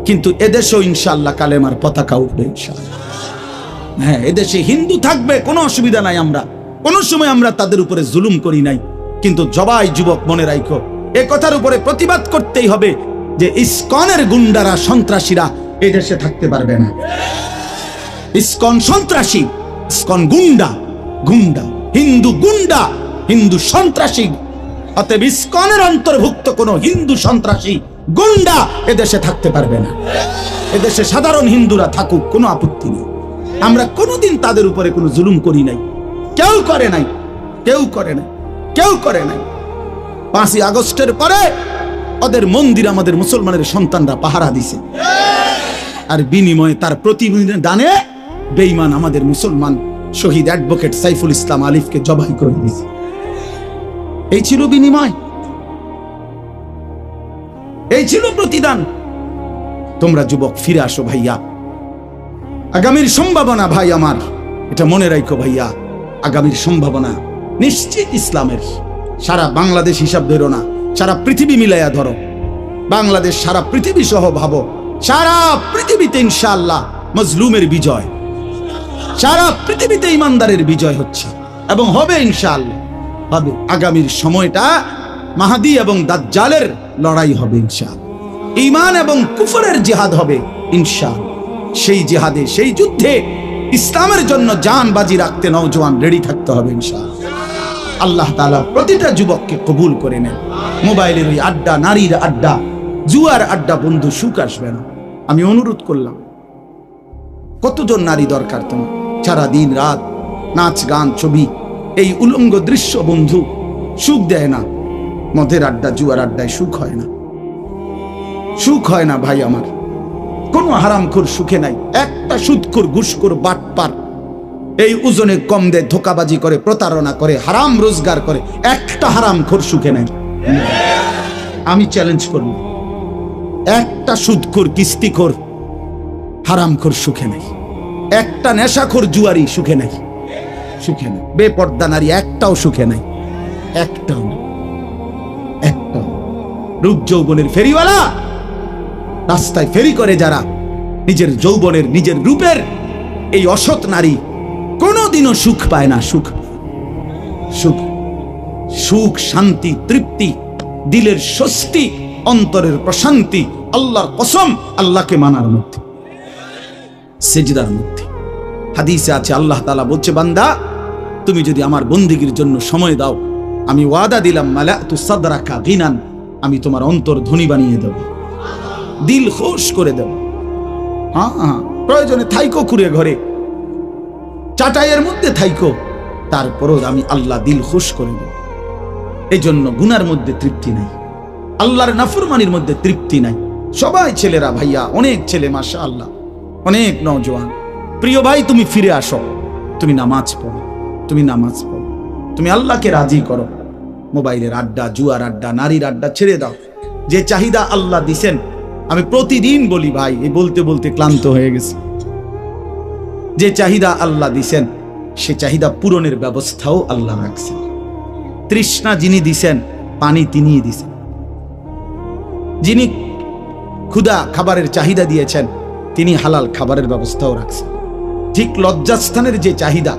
কিন্তু এদেশেও ইনশাআল্লাহ কালেমার পতাকা উঠবে ইনশাআল্লাহ। হ্যাঁ, এদেশে হিন্দু থাকবে, কোনো অসুবিধা নাই। আমরা কোনো সময় আমরা তাদের উপরে জুলুম করি নাই, কিন্তু জবাই যুবক মনে রাখো, এ কথার উপরে প্রতিবাদ করতেই হবে যে ইসকনের গুন্ডারা, সন্ত্রাসীরা এই দেশে থাকতে পারবে না। ইসকন সন্ত্রাসী, ইসকন গুন্ডা, গুন্ডা, হিন্দু গুন্ডা, হিন্দু সন্ত্রাসী। অতএব ইসকনের অন্তর্ভুক্ত কোন হিন্দু সন্ত্রাসী গুন্ডা এদেশে থাকতে পারবে না। এদেশে সাধারণ হিন্দুরা থাকুক, কোনো আপত্তি নেই। আমরা কোনোদিন তাদের উপরে কোনো জুলুম করি নাই, কেউ করে নাই, কেউ করে নাই, কেউ করে নাই। 5ই আগস্টের পরে ওদের মন্দির আমাদের মুসলমানের সন্তানরা পাহারা দিছে, আর বিনিময়ে তার প্রতিদানে বেঈমান আমাদের মুসলমান শহীদ অ্যাডভোকেট সাইফুল ইসলাম আলিফকে জবাই করে দিয়েছে। এই ছিল বিনিময়, এই ছিল প্রতিদান। তোমরা যুবক ফিরে আসো ভাইয়া, আগামীর সম্ভাবনা ভাই আমার, এটা মনে রাখো ভাইয়া, আগামীর সম্ভাবনা নিশ্চিত ইসলামের। সারা বাংলাদেশ হিসাব ধরো না, সারা পৃথিবী মিলাইয়া ধরো, বাংলাদেশ সারা পৃথিবী সহ ভাবো, সারা পৃথিবীতে ইনশাআল্লাহ মজলুমের বিজয়, সারা পৃথিবীতে ইমানদারের বিজয় হচ্ছে এবং হবে ইনশাআল্লাহ, হবে। আগামীর সময়টা মাহদী এবং দাজ্জালের লড়াই হবে ইনশাআল্লাহ, ঈমান এবং কুফরের জিহাদ হবে ইনশাআল্লাহ। সেই জিহাদে, সেই যুদ্ধে ইসলামের জন্য জান বাজি রাখতে নওজোয়ান রেডি থাকতে হবে ইনশাআল্লাহ। আল্লাহ তাআলা প্রতিটা যুবককে কবুল করে নেন। মোবাইলের ওই আড্ডা, নারীর আড্ডা, জুয়ার আড্ডা বন্ধু, সুখ আসবে না। আমি অনুরোধ করলাম, কতজন নারী দরকার তোমার? সারা দিন রাত নাচ গান ছবি, এই উলঙ্গ দৃশ্য বন্ধু সুখ দেয় না। মদের আড্ডা, জুয়ার আড্ডায় সুখ হয় না, সুখ হয় না ভাই আমার। কোনো হারামখোর সুখে নাই। একটা সুদখোর, ঘুষখোর, বাটপার এই ওজনে কম দেয়, ধোকাবাজি করে, প্রতারণা করে, হারাম রোজগার করে, একটা হারামখোর সুখে নাই। আমি চ্যালেঞ্জ করব, একটা সুদখোর, কিস্তিখোর, হারামখোর সুখে নাই। একটা নেশাখোর জুয়ারি সুখে নাই, সুখে নাই। বেপর্দা নারী একটাও সুখে নাই, একটাও, একটাও। রূপ যৌবনের ফেরিওয়ালা, রাস্তায় ফেরি করে যারা, নিজের যৌবনের, নিজের রূপের এই অসৎ নারী কোনোদিনও সুখ পায় না। সুখ, সুখ, সুখ, শান্তি, তৃপ্তি, দিলের স্বস্তি, অন্তরের প্রশান্তি আল্লাহর কসম আল্লাহকে মানার মধ্যে, সেজদার মধ্যে। হাদিসে আছে আল্লাহ তাআলা বলছে, বান্দা তুমি যদি আমার বন্দেগীর জন্য সময় দাও, আমি ওয়াদা দিলাম, মালাতু সাদরাকা গিনান, আমি তোমার অন্তর ধনী বানিয়ে দেব, দিল খুশ করে দেব। হ্যাঁ, প্রয়োজনে থাইকো কুড়ে ঘরে, চাটাইয়ের মধ্যে থাইকো, তারপরও আমি আল্লাহ দিল খুশ করে দেব। এই জন্য গুনার মধ্যে তৃপ্তি নাই, আল্লাহর নাফরমানির মধ্যে তৃপ্তি নাই। সবাই ছেলেরা, ভাইয়া, অনেক ছেলে মাশাআল্লাহ, অনেক নওজোয়ান। প্রিয় ভাই, তুমি ফিরে আসো, তুমি নামাজ পড়ো, তুমি নামাজ পড়ো, তুমি আল্লাহকে রাজি করো। মোবাইলের আড্ডা, জুয়ার আড্ডা, নারীর আড্ডা ছেড়ে দাও। যে চাহিদা আল্লাহ দিছেন, আমি প্রতিদিন বলি ভাই, এই বলতে বলতে ক্লান্ত হয়ে গেছে। যে চাহিদা আল্লাহ দিছেন, সে চাহিদা পূরণের ব্যবস্থাও আল্লাহ রাখছেন। তৃষ্ণা যিনি দিছেন, পানি তিনিই দিছেন। যিনি ক্ষুধা, খাবারের চাহিদা দিয়েছেন, তিনি হালাল খাবারের ব্যবস্থাও রাখছেন। ঠিক লজ্জাস্থানের যে চাহিদা,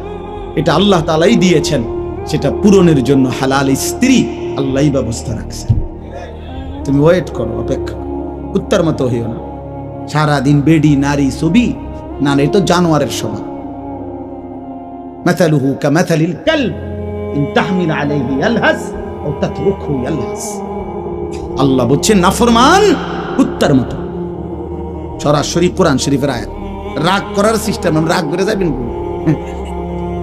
এটা আল্লাহ তাআলাই দিয়েছেন, সেটা পূরণের জন্য হালাল স্ত্রী আল্লাহই ব্যবস্থা রাখছেন। তুমি ওয়েট করো, অপেক্ষা করো, কুত্তার মতো হইও না। সারাদিন বেডি, নারী, ছবি, না, এই তো জানোয়ারের স্বভাব। মাথালুহু কামাথালিল কালব ইন তাহমিল আলাইহি ইয়ালহাস আও তাতরুকহু ইয়ালহাস। আল্লাহ বলছেন নাফরমান কুত্তার মতো। সরাসরি কোরআন শরীফের আয়াত। রাগ করার সিস্টেম, রাগ করে যাবেন,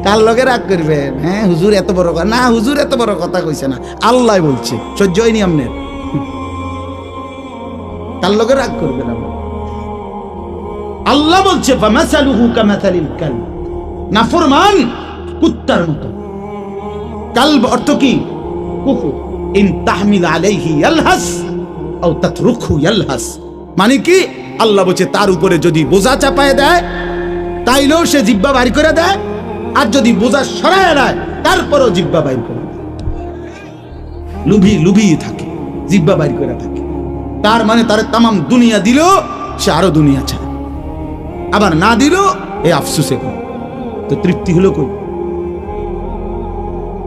কার লগে রাগ করবেন? হ্যাঁ, হুজুর এত বড় কথা না, হুজুর এত বড় কথা কইছে না, আল্লাহ বলছে, সহ্য হয়নি আপনার? কার লগে রাগ করবেন? আল্লাহ বলছে ফামাসালুহু কামাসালিল কালব, নাফরমান কুত্তার মতো। কালব অর্থ কি? কুকুর। ইন তাহমিল আলাইহি ইয়ালহাস আও তাতরুকহু ইয়ালহাস, মানে কি? আল্লাহ বলছে তার উপরে যদি বোঝা চাপায় দেয়, তাইলেও সে জিহ্বা বাইর করে দেয়, আর যদি বোঝা সরায় দেয়, তারপরও জিহ্বা বাইর করে দেয়। লুভি লুভি থাকে, জিহ্বা বাইর করে থাকে। তার মানে তার তামাম দুনিয়া দিল, সে আরো দুনিয়া চায়, আবার না দিল এই আফসোসে করে। তো তৃপ্তি হলো কই?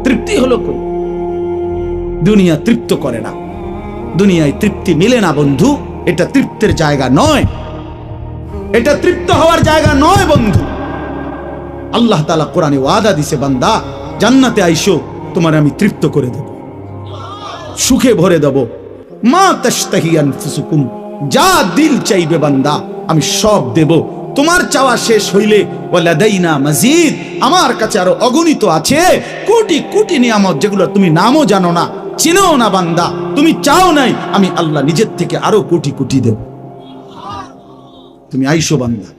তৃপ্তি হলো কই? দুনিয়া তৃপ্ত করে না, দুনিয়ায় তৃপ্তি মিলে না বন্ধু। এটা তৃপ্তের জায়গা নয়, এটা তৃপ্ত হওয়ার জায়গা নয় বন্ধু। আল্লাহ তাআলা কোরআনে ওয়াদা দিছে, বান্দা জান্নাতে আইসো, তোমার আমি তৃপ্ত করে দেব, সুখে ভরে দেব। মা তাশতাহি আনফুসুকুম, যা দিল চাইবে বান্দা আমি সব দেব। তোমার চাওয়া শেষ হইলে ওয়ালাদাইনা মাজিদ, আমার কাছে আরো অগণিত আছে কোটি কোটি নিয়ামত, যেগুলো তুমি নামও জানো না, চিনো না বান্দা, তুমি চাও নাই, আমি আল্লাহ নিজের থেকে আরো কোটি কোটি দেব। তুমি আইসো বান্দা,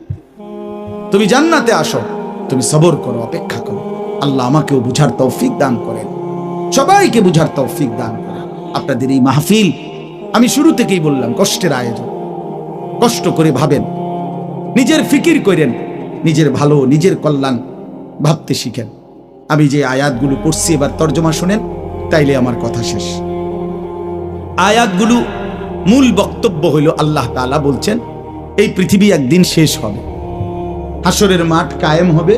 তুমি জান্নাতে আসো, তুমি সবর করো, অপেক্ষা করো। আল্লাহ আমাকেও বুঝার তৌফিক দান করেন, সবাইকে বুঝার তৌফিক দান করেন। আপনাদের এই মাহফিল আমি শুরু থেকেই বললাম কষ্টের আয়োজন। কষ্ট করে ভাবেন, নিজের ফিকির করেন, নিজের ভালো নিজের কল্যাণ ভাবতে শিখেন। আমি যে আয়াতগুলো পড়ছি এবার তর্জমা শুনেন, তাইলে আমার কথা শেষ। আয়াতগুলো মূল বক্তব্য হইল আল্লাহ তাআলা বলছেন এই পৃথিবী একদিন শেষ হবে, হাসরের মাঠ কায়েম হবে,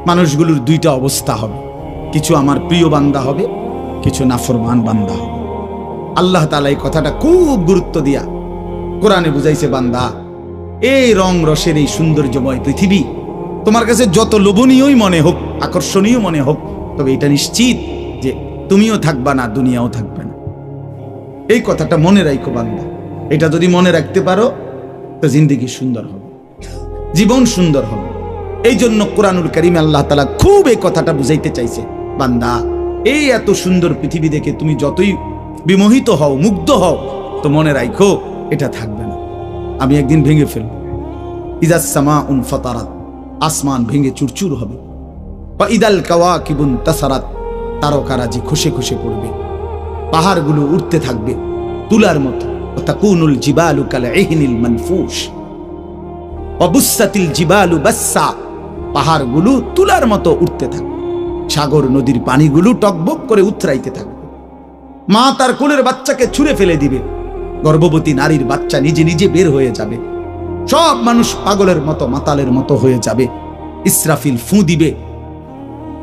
মানুষগুলোর দুইটা অবস্থা হবে, কিছু আমার প্রিয় বান্দা হবে, কিছু নাফরমান বান্দা হবে। আল্লাহ তাআলা এই কথাটা খুব গুরুত্ব দিয়া কোরআনে বুঝাইছে, বান্দা এই রং রসের এই সৌন্দর্যময় পৃথিবী তোমার কাছে যত লোভনীয়ই মনে হোক, আকর্ষণীয় মনে হোক, তবে এটা নিশ্চিত যে তুমিও থাকবা না, দুনিয়াও থাকবে না। এই কথাটা মনে রাখো বান্দা, এটা যদি মনে রাখতে পারো তো জিন্দেগি সুন্দর হবে, জীবন সুন্দর হবে। এই জন্য কোরআনুল কারীমে আল্লাহ তাআলা খুব এই কথাটা বুঝাইতে চাইছে, বান্দা এই এত সুন্দর পৃথিবী দেখে তুমি যতই বিমোহিত হও, মুগ্ধ হও, তো মনে রাখো এটা থাকবে না, আমি একদিন ভেঙে ফেলব। ইযাস সামাউন ফাতারাত, আসমান ভেঙে চুরচুর হবে। ওয়া ইদাল কাওয়াকিবুন তাসারাত, তারকারাজি খসে খসে পড়বে, পাহাড়গুলো উঠতে থাকবে তুলার মতো। ওয়া তাকুনুল জিবালু কাল ইহনিল মানফুশ ওয়া বুসাতিল জিবালু বাসসা, পাহাড়গুলো তুলার মতো উঠতে থাকবে, সাগর নদীর পানিগুলো টকবক করে উতরাইতে থাকবে। মা তার কোলের বাচ্চাকে ছুঁড়ে ফেলে দিবে, গর্ভবতী নারীর বাচ্চা নিজে নিজে বের হয়ে যাবে, সব মানুষ পাগলের মতো মাতালের মতো হয়ে যাবে। ইসরাফিল ফু দিবে,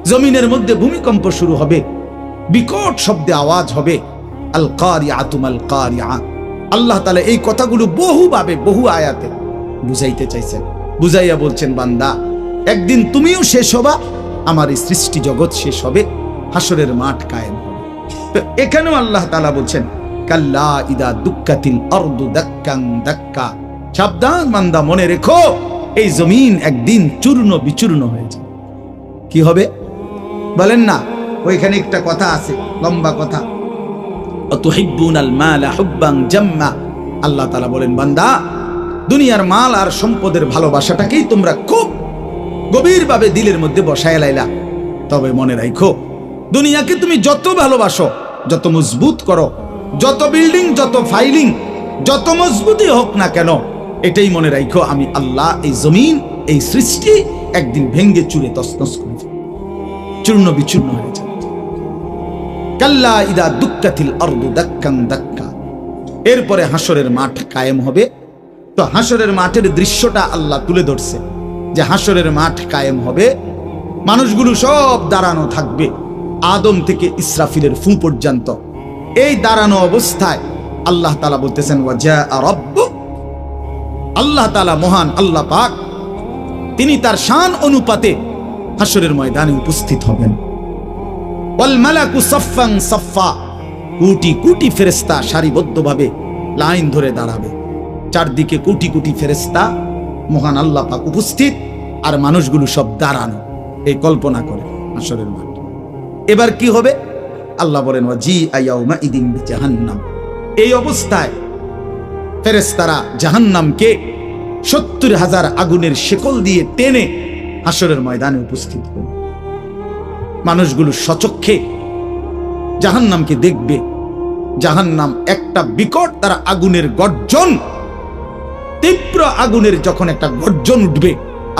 জমিনের মধ্যে ভূমিকম্প শুরু হবে, বিকট শব্দে আওয়াজ হবে। আল কারিআতু মাল কারিআ। আল্লাহ তাআলা এই কথাগুলো বহুভাবে বহু আয়াতে বুঝাইতে চাইছেন, বুঝাইয়া বলছেন, বান্দা একদিন তুমিও শেষ হবা, আমার এই সৃষ্টি জগৎ শেষ হবে, হাসরের মাঠ কায়েম হবে। তো এখানেও আল্লাহ তাআলা বলছেন, কাল্লা ইদা দুক্কাতিল আরদু দাক্কান দাক্কা, সাবধান বান্দা, মনে রেখো এই জমিন একদিন চূর্ণ বিচূর্ণ হয়ে যাবে। কি হবে বলেন না? ওইখানে একটা কথা আছে, লম্বা কথা, অতুহিব্বুনাল মালা হুব্বান জাম্মা। আল্লাহ তাআলা বলেন, বান্দা দুনিয়ার মাল আর সম্পদের ভালোবাসাটাকেই তোমরা খুব গভীরভাবে দিলের মধ্যে বসায় লাইলা। তবে মনে রাখো, দুনিয়াকে তুমি যত ভালোবাসো, যত মজবুত করো, যত বিল্ডিং, যত ফাইলিং, যত মজবুতই হোক না কেন, এটাই মনে রাখো আমি আল্লাহ এই জমিন, এই সৃষ্টি একদিন ভেঙ্গে চুরে তছনছ করে দেব, চূর্ণ বিচূর্ণ হয়ে যাবে। কাল্লা ইদা দুক্কাতিল আরদু দাক্কান দাক্কা। এরপরে হাসরের মাঠ কায়েম হবে। তো হাসরের মাঠের দৃশ্যটা আল্লাহ তুলে ধরছে যে হাসরের মাঠ কায়েম হবে, মানুষগুলো সব দাঁড়ানো থাকবে, আদম থেকে ইসরাফিলের ফু পর্যন্ত। এই দাঁড়ানো অবস্থায় আল্লাহ তাআলা বলতেছেন, ওয়াজা রাব্বুক, আল্লাহ তাআলা মহান আল্লাহ পাক, তিনি তার শান অনুপাতে হাসরের ময়দানে উপস্থিত হবেন। ওয়াল মালাকু সাফফান সাফফা, কোটি কোটি ফেরেশতা সারিবদ্ধভাবে লাইন ধরে দাঁড়াবে, চারদিকে কোটি কোটি ফেরেশতা, মহান আল্লাহ পাক উপস্থিত, আর মানুষগুলো সব দাঁড়ানো। এই কল্পনা করে হাসরের মাঠ। এবার কি হবে? আল্লাহ বলেন, ওয়াজি আয়াউমা ইদিন বিজাহান্নাম। এই অবস্থায় ফেরেশতারা জাহান্নামকে ৭০,০০০ আগুনের শেকল দিয়ে টেনে হাসরের ময়দানে উপস্থিত করবে। মানুষগুলো সচক্ষে জাহান্নামকে দেখবে। জাহান্নাম একটা বিকট তারা আগুনের গর্জন, তীব্র আগুনের যখন একটা গর্জন উঠবে,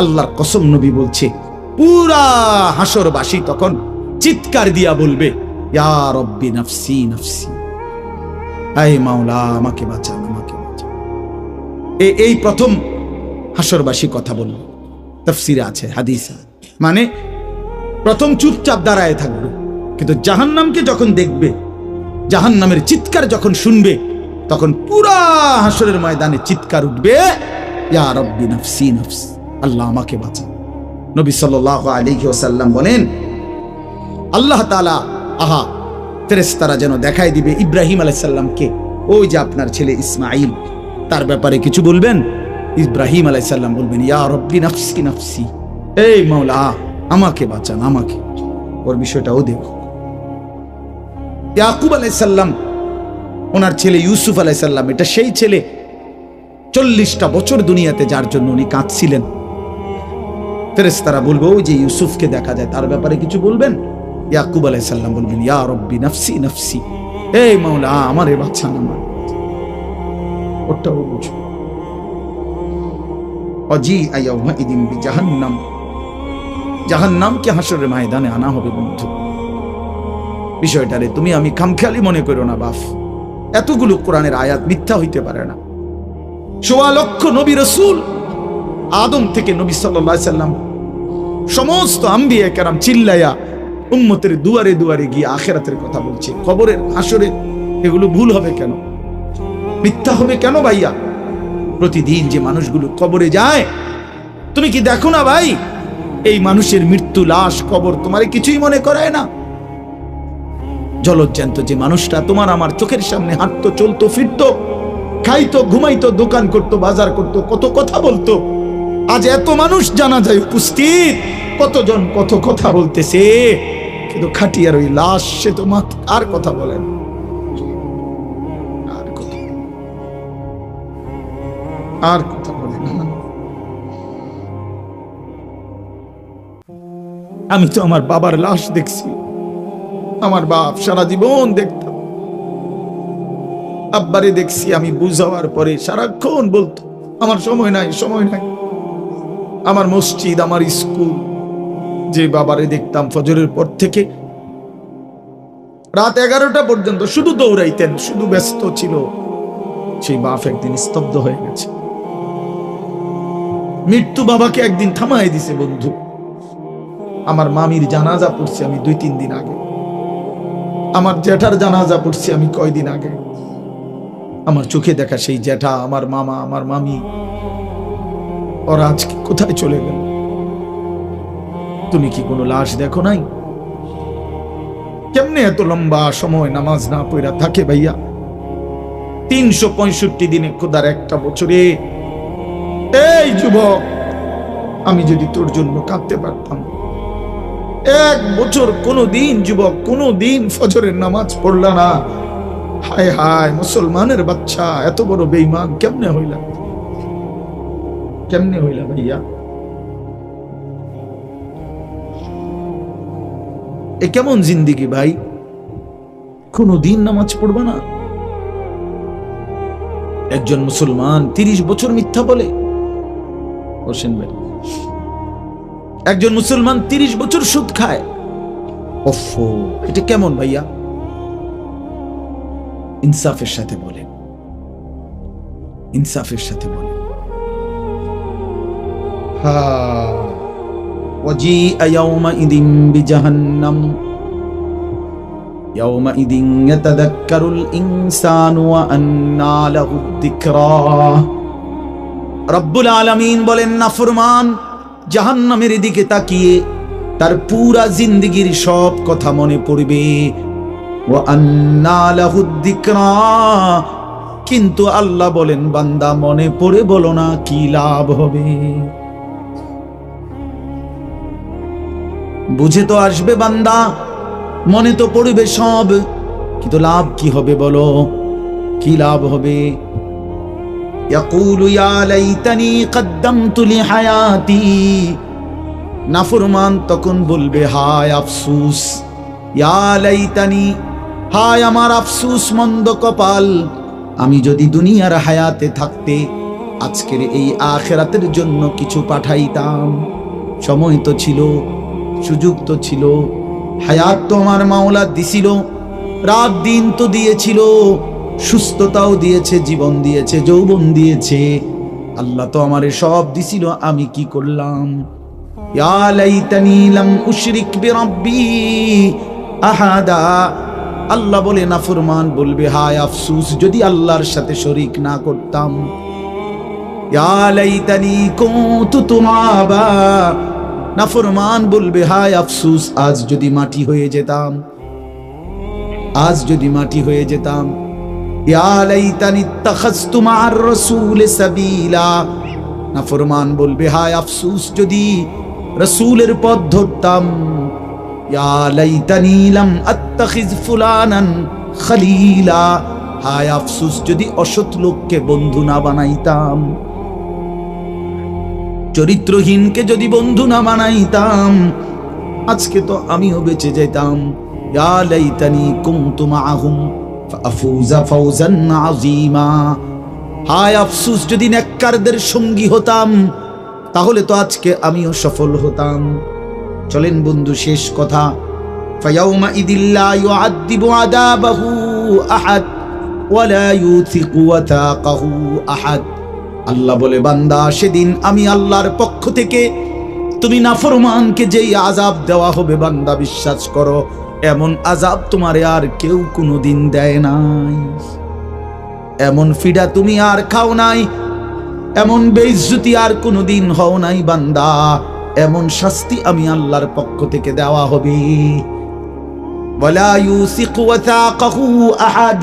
আল্লাহর কসম নবী বলছে, পুরা হাসরবাসী তখন চিৎকার দিয়া বলবে, ইয়া রব্বি নাফসি নাফসি, আয় মাওলা আমাকে বাঁচান, আমাকে বাঁচান। এই প্রথম হাসরবাসী কথা বলল, তাফসিরে আছে, হাদিসে, মানে প্রথম চুপচাপ দাঁড়ায় থাকবে, কিন্তু জাহান্নামকে যখন দেখবে, জাহান্নামের চিৎকার যখন শুনবে, তখন পুরা হাসরের ময়দানে চিৎকার উঠবে, ইয়া রব্বি নাফসি নাফসি, আল্লাহ আমাকে বাঁচান। নবী সাল্লাল্লাহু আলাইহি ওয়াসাল্লাম বলেন, আল্লাহ তাআলা আহা ফেরেশতারা যেন দেখাই দিবে ইব্রাহিম আলাইহিস সালামকে, ওই যে আপনার ছেলে ইসমাঈল, তার ব্যাপারে কিছু বলবেন। ইব্রাহিম আলাইহিস সালাম বলবেন, ইয়া রব্বি নাফসি নাফসি, এই মাওলা আমাকে বাঁচান, আমাকে। ওর বিষয়টাও দেখো। ইয়াকুব আলাইহিস সালাম, ওনার ছেলে ইউসুফ আলাইহিস সালাম, এটা সেই ছেলে 40টা বছর দুনিয়াতে যার জন্য উনি কাঁদছিলেন। ফেরেশতারা বলবো ওই যে ইউসুফকে দেখা যায়, তার ব্যাপারে কিছু বলবেন? ইয়াকুব আলাইহিস সালাম বলবেন, ইয়া রব্বি নাফসি নাফসি, এই মাওলা আমারে বাঁচান, আমার ওটাও বুঝো। অজি আয়াউমা ইদিন বিজাহান্নাম, জাহান্নামকে হাসরের ময়দানে আনা হবে বন্ধু। বিষয়টারে তুমি আমি খামখেয়ালি মনে করো না বাপ, এতগুলো কোরআনের আয়াত মিথ্যা হইতে পারে না। 1.25 লক্ষ নবী রাসূল, আদম থেকে নবী সাল্লাল্লাহু আলাইহি সাল্লাম, সমস্ত আম্বিয়া কেরাম চিল্লায়া উম্মতের দুয়ারে দুয়ারে গিয়ে আখিরাতের কথা বলছে, কবরের হাসরে। এগুলো ভুল হবে কেন, মিথ্যা হবে কেন ভাইয়া? প্রতিদিন যে মানুষগুলো কবরে যায়, তুমি কি দেখো না ভাই, এই মানুষের মৃত্যু, লাশ, কবর তোমারে কিছুই মনে করায় না? জলজ্জান্ত যে মানুষটা তোমার আমার চোখের সামনে হাঁটতো, চলতো, ফিরতো, খাইতো, ঘুমাইতো, দোকান করতো, বাজার করতো, কত কথা বলতো, আজ এত মানুষ জানা যায় উপস্থিত, কতজন কত কথা বলতেছে, কিন্তু খাটিয়ার ওই লাশ, সে তো আর কথা বলেন, আর কথা বলে না। আমি তো আমার বাবার লাশ দেখছি, আমার বাপ সারা জীবন দেখতাম, আব্বারে দেখছি আমি বুঝাওয়ার পরে সারাক্ষণ বলতো আমার সময় নাই, সময় নাই। আমার মসজিদ, আমার স্কুল, যে বাবারে দেখতাম ফজরের পর থেকে রাত 11টা পর্যন্ত শুধু দৌড়াইতেন, শুধু ব্যস্ত ছিল, সেই বাপ একদিন স্তব্ধ হয়ে গেছে। মৃত্যু বাবাকে একদিন থামাই দিছে বন্ধু। আমার মামির জানাজা পড়ছি আমি 2-3 দিন আগে, আমার জ্যাঠার জানাজা পড়ছি আমি কয়দিন আগে। আমার চোখে দেখা সেই জ্যাঠা, আমার মামা, আমার মামি, ওরা আজকে কোথায় চলে গেল? তুমি কি কোনো লাশ দেখো নাই? কেমনে এত লম্বা সময় নামাজ না পড়া থাকে ভাইয়া? 365 দিনে খোদার একটা বছরে। এই যুবক, আমি যদি তোর জন্য কাঁদতে পারতাম, 1 বছর কোনদিন যুবক, কোনদিন ফজরের নামাজ পড়লা না, হায় হায় মুসলমানের বাচ্চা, এত বড় বেঈমান কেমনে হইলা? কেমনে হইলা ভাইয়া? এ কেমন জিন্দিগি ভাই? কোনদিন নামাজ পড়বা না? একজন মুসলমান 30 বছর মিথ্যা বলে, হোসেন ভাই, একজন মুসলমান 30 বছর সুদ খায়। ওফো, এটা কেমন ভাইয়া? ইনসাফের সাথে বলেন, ইনসাফের সাথে বলেন। ওয়াজিআ ইয়াওমাইদিন বিজাহান্নাম ইয়াওমাইদিন ইয়াতাযাক্কারুল ইনসানু ওয়া আন্না লাহুদ যিকরা। রব্বুল আলামিন বলেন, নাফরমান জাহান্নামের দিকে তাকিয়ে তার পুরা জিন্দেগীর সব কথা মনে পড়বে। ওয়া আন্না লাহুদ যিকরা, কিন্তু আল্লাহ বলেন, বান্দা মনে পড়ে বলো না, কি লাভ হবে? বুঝে তো আসবে বান্দা, মনে তো পড়বে সব, কিন্তু লাভ কি হবে বলো? কি লাভ হবে? ইয়াকুলু ইয়া লাইতানি কদ্দামতু লিহায়াতি, নাফরমান তখন বলবে, হায় আফসোস, ইয়া লাইতানি, হায় আমার আফসোস, মন্দ কপাল, আমি যদি দুনিয়ার হায়াতে থাকতে আজকের এই আখিরাতের জন্য কিছু পাঠাইতাম। সময় তো ছিল, সুযোগ তো ছিল, হায়াত তো আমার মাওলা দিছিল, রাত দিন তো দিয়েছিল, সুস্থতাও দিয়েছে, জীবন দিয়েছে, যৌবন দিয়েছে, আল্লাহ তো আমারে সব দিছিল, আমি কি করলাম? ইয়া লাইতানি লাম উশরিক বিরাব্বি আহাদা, আল্লাহ বলে, নাফরমান বলবে, হায় আফসোস, যদি আল্লাহর সাথে শরীক না করতাম। ইয়া লাইতানি কুনতু তুরাবা, নাফরমান বলবে, হায় আফসোস, আজ যদি মাটি হয়ে যেতাম, আজ যদি মাটি হয়ে যেতাম। ইয়া লাইতানি ইত্তাখাযতু মা'আর রাসূলি সাবিলা, নাফরমান বলবে, হায় আফসোস, যদি রাসূলের পথ ধরতাম। ইয়া লাইতানি লাম আত্তাখিজ ফুলানান খলিলা, হায় আফসোস যদি অসৎ লোককে বন্ধু না বানাইতাম, চরিত্রহীনকে যদি বন্ধু না বানাইতাম, আজকে তো আমিও বেঁচে যেতাম। ইয়া লাইতানি কুনতু মাআহুম ফাফুজা ফাওজান আযীমা, হায় আফসোস যদি নেককারদের সঙ্গী হতাম, তাহলে তো আজকে আমিও সফল হতাম। চলেন বন্ধু, শেষ কথা, ফায়াউমা ইদিল্লা ইউআযিবু আযাবাহু আহাদ ওয়ালা ইউথিকু ওয়াথাকাহু আহাদ। আল্লাহ বলে, বান্দা সেদিন আমি আল্লাহর পক্ষ থেকে তুমি নাফরমানকে যেই আযাব দেওয়া হবে, বান্দা বিশ্বাস করো এমন আযাব তোমারে আর কেউ কোনোদিন দেয় নাই, এমন ফিডা তুমি আর খাও নাই, এমন বেইজ্জতি আর কোনোদিন হও নাই বান্দা, এমন শাস্তি আমি আল্লাহর পক্ষ থেকে দেওয়া হবে। ওয়ালা ইউসিকু ওয়াথাকাহু আহাদ,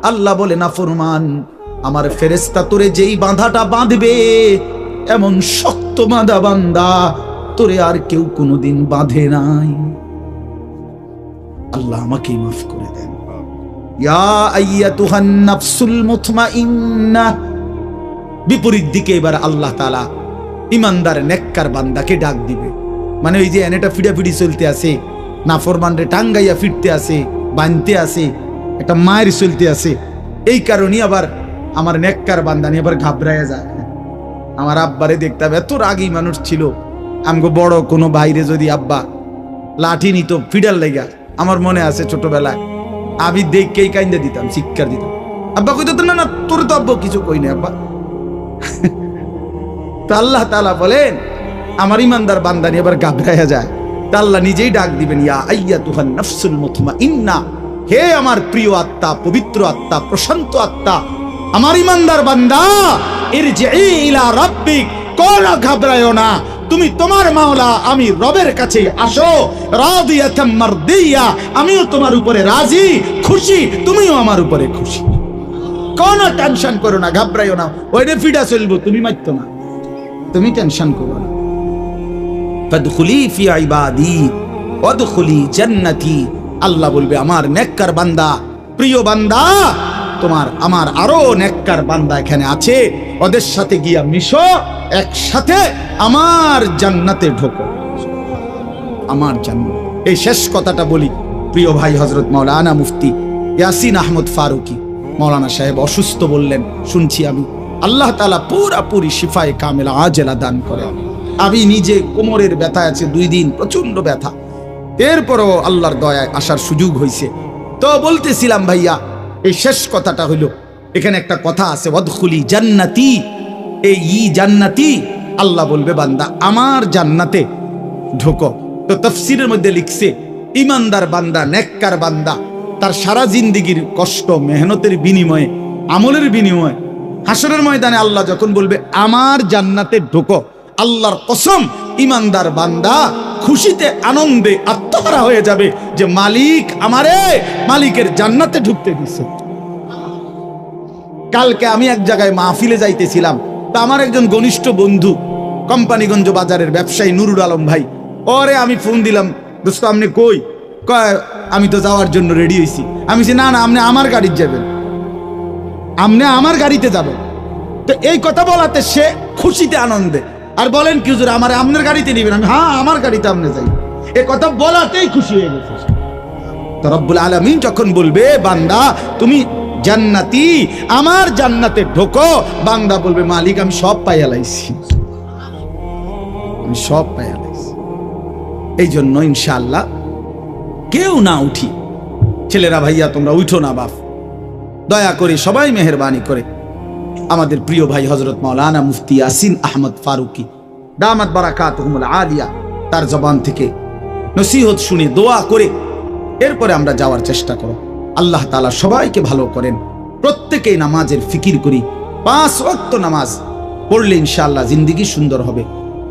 আল্লাহ বলে নাফরমান আমার ফেরেশতা তোরে যেই বাঁধাটা বাঁধবে, এমন শক্ত বাঁধা বান্দা তোরে আর কেউ কোনোদিন বাঁধে নাই। আল্লাহ আমাকে মাফ করে দেন। ইয়া আইয়াতুহান নাফসুল মুতমাইন্নাহ, বিপরীত দিকে এবার আল্লাহ তাআলা ইমানদার নেককার বান্দাকে ডাক দিবে। মানে ওই যে এনেটা ফিডাফিডি চলতে আছে, নাফরমানরে টাঙ্গাইয়া ফিরতে আছে, বানতে আছে, একটা মায়ের চলতে আছে, এই কারণে আবার আমার নেককার বান্দা নিয়ে আবার ঘাবড়াইয়া যায়। আমার আব্বারে দেখতাম, এত রাগী মানুষ ছিল, আমগো বড় কোনো বাইরে যদি আব্বা লাঠি নিত ফিডার লেগা, আমার মনে আছে ছোটবেলায় আমি দেখকেই কাইন্দা দিতাম, শিক্ষা দিতাম। আব্বা কইতো না না তোর তো আব্বা কিছু কই না আব্বা। তো আল্লাহ তাআলা বলেন আমার ইমানদার বান্দা নিয়ে আবার ঘাবড়াইয়া যায়, তা আল্লাহ নিজেই ডাক দিবেন, ইয়া আইয়াতুহান নাফসুল মুতমাইন্নাহ, হে আমার প্রিয় আত্মা, পবিত্র আত্মা, প্রশান্ত আত্মা, আমার ইমানদার বান্দা, ইরজিই ইলা রাব্বিক, কোন ঘাবড়ায়ো না, তুমি তোমার মাওলা আমি রবের কাছে আসো, রাদিয়াতাম মারদিয়া, আমিও তোমার উপরে রাজি, খুশি, তুমিও আমার উপরে খুশি। কোন টেনশন করো না, ঘাবড়ায়ো না, ওইটা ফিডা চলবো, তুমি মাইতো না, তুমি টেনশন করো না। ফাদখুলি ফি ইবাদি ওয়াদখুলি জান্নাতি, আল্লাহ বলবে আমার নেককার বান্দা, প্রিয় বান্দা, তোমার আমার আরো নেককার বান্দা এখানে আছে, ওদের সাথে গিয়া মিশো, একসাথে আমার জান্নাতে ঢোকো, আমার জান্নাত। এই শেষ কথাটা বলি, প্রিয় ভাই হযরত মাওলানা মুফতি ইয়াসিন আহমদ ফারুকি মাওলানা সাহেব অসুস্থ বললেন, শুনছি আমি, আল্লাহ তাআলা পুরাপুরি শিফায়ে কামেলা আজেলা দান করেন। আমি নিজে কোমরের ব্যথা আছে 2 দিন, প্রচন্ড ব্যথা, এরপরও আল্লাহর দয়ায় আসার সুযোগ হয়েছে। তো বলতেছিলাম ভাইয়া, এই শেষ কথাটা হইল, এখানে একটা কথা আছে, ওয়াদখুলি জান্নাতি, এই জান্নাতি, আল্লাহ বলবে বান্দা আমার জান্নাতে ঢোকো। তো তাফসীরের মধ্যে লিখছে, ইমানদার বান্দা, নেককার বান্দা, তার সারা জিন্দেগীর কষ্ট মেহনতের বিনিময়ে, আমলের বিনিময়ে হাসরের ময়দানে আল্লাহ যখন বলবে আমার জান্নাতে ঢোকো, আল্লাহর কসম ইমানদার বান্দা খুশিতে আনন্দে আত্মহারা হয়ে যাবে যে মালিক আমারে মালিকের জান্নাতে ঢুকতে দিছে। কালকে আমি এক জায়গায় মাহফিলে যাইতেছিলাম, তা আমার একজন ঘনিষ্ঠ বন্ধু কোম্পানিগঞ্জ বাজারের ব্যবসায়ী নুরুল আলম ভাই, ওরে আমি ফোন দিলাম, দোস্ত আপনি কই? কয় আমি তো যাওয়ার জন্য রেডি হয়েছি। আমি বলছি না না, আপনি আমার গাড়িতে যাবেন, আপনি আমার গাড়িতে যাবেন। তো এই কথা বলাতে সে খুশিতে আনন্দে, আর বলেন কি হুজুর আমার আপনার গাড়িতে নিবেন? আমি হ্যাঁ আমার গাড়িতে আপনি যাই, এই কথা বলাতেই খুশি হয়ে গেছে। তো রব্বুল আলামিন যখন বলবে বান্দা তুমি জান্নাতি, আমার জান্নাতে ঢোকো, বান্দা বলবে মালিক আমি সব পাইয়া লাইছি, আমি সব পাইয়া লাইছি। এই জন্য ইনশাআল্লাহ কেউ না উঠি, ছেলেরা ভাইয়া তোমরা উঠো না বাপ, দয়া করে সবাই মেহেরবানি করে আমাদের প্রিয় ভাই হযরত মাওলানা মুফতি ইয়াসিন আহমদ ফারুকি দামাত বারাকাতুহুমুল আলিয়া, তার জবান থেকে নসিহত শুনে দোয়া করে এরপরে আমরা যাওয়ার চেষ্টা করো। আল্লাহ তাআলা সবাইকে ভালো করেন, প্রত্যেকেই নামাজের ফিকির করি, 5 ওয়াক্ত নামাজ পড়লে ইনশাআল্লাহ জিন্দেগি সুন্দর হবে।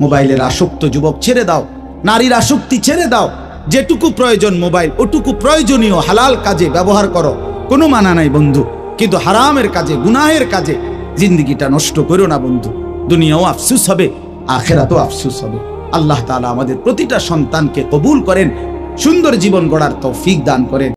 মোবাইলের আসক্ত যুবক ছেড়ে দাও, নারীর আসক্তি ছেড়ে দাও, যেটুকু প্রয়োজন মোবাইল ওটুকু প্রয়োজনীয় হালাল কাজে ব্যবহার করো, কোনো মানা নাই বন্ধু, কিন্তু হারামের কাজে গুনাহের কাজে জিন্দেগিটা নষ্ট করো না বন্ধু, দুনিয়াও আফসোস হবে, আখিরাতেও আফসোস হবে। আল্লাহ তাআলা আমাদের প্রতিটা সন্তানকে কবুল করেন, সুন্দর জীবন গড়ার তৌফিক দান করেন।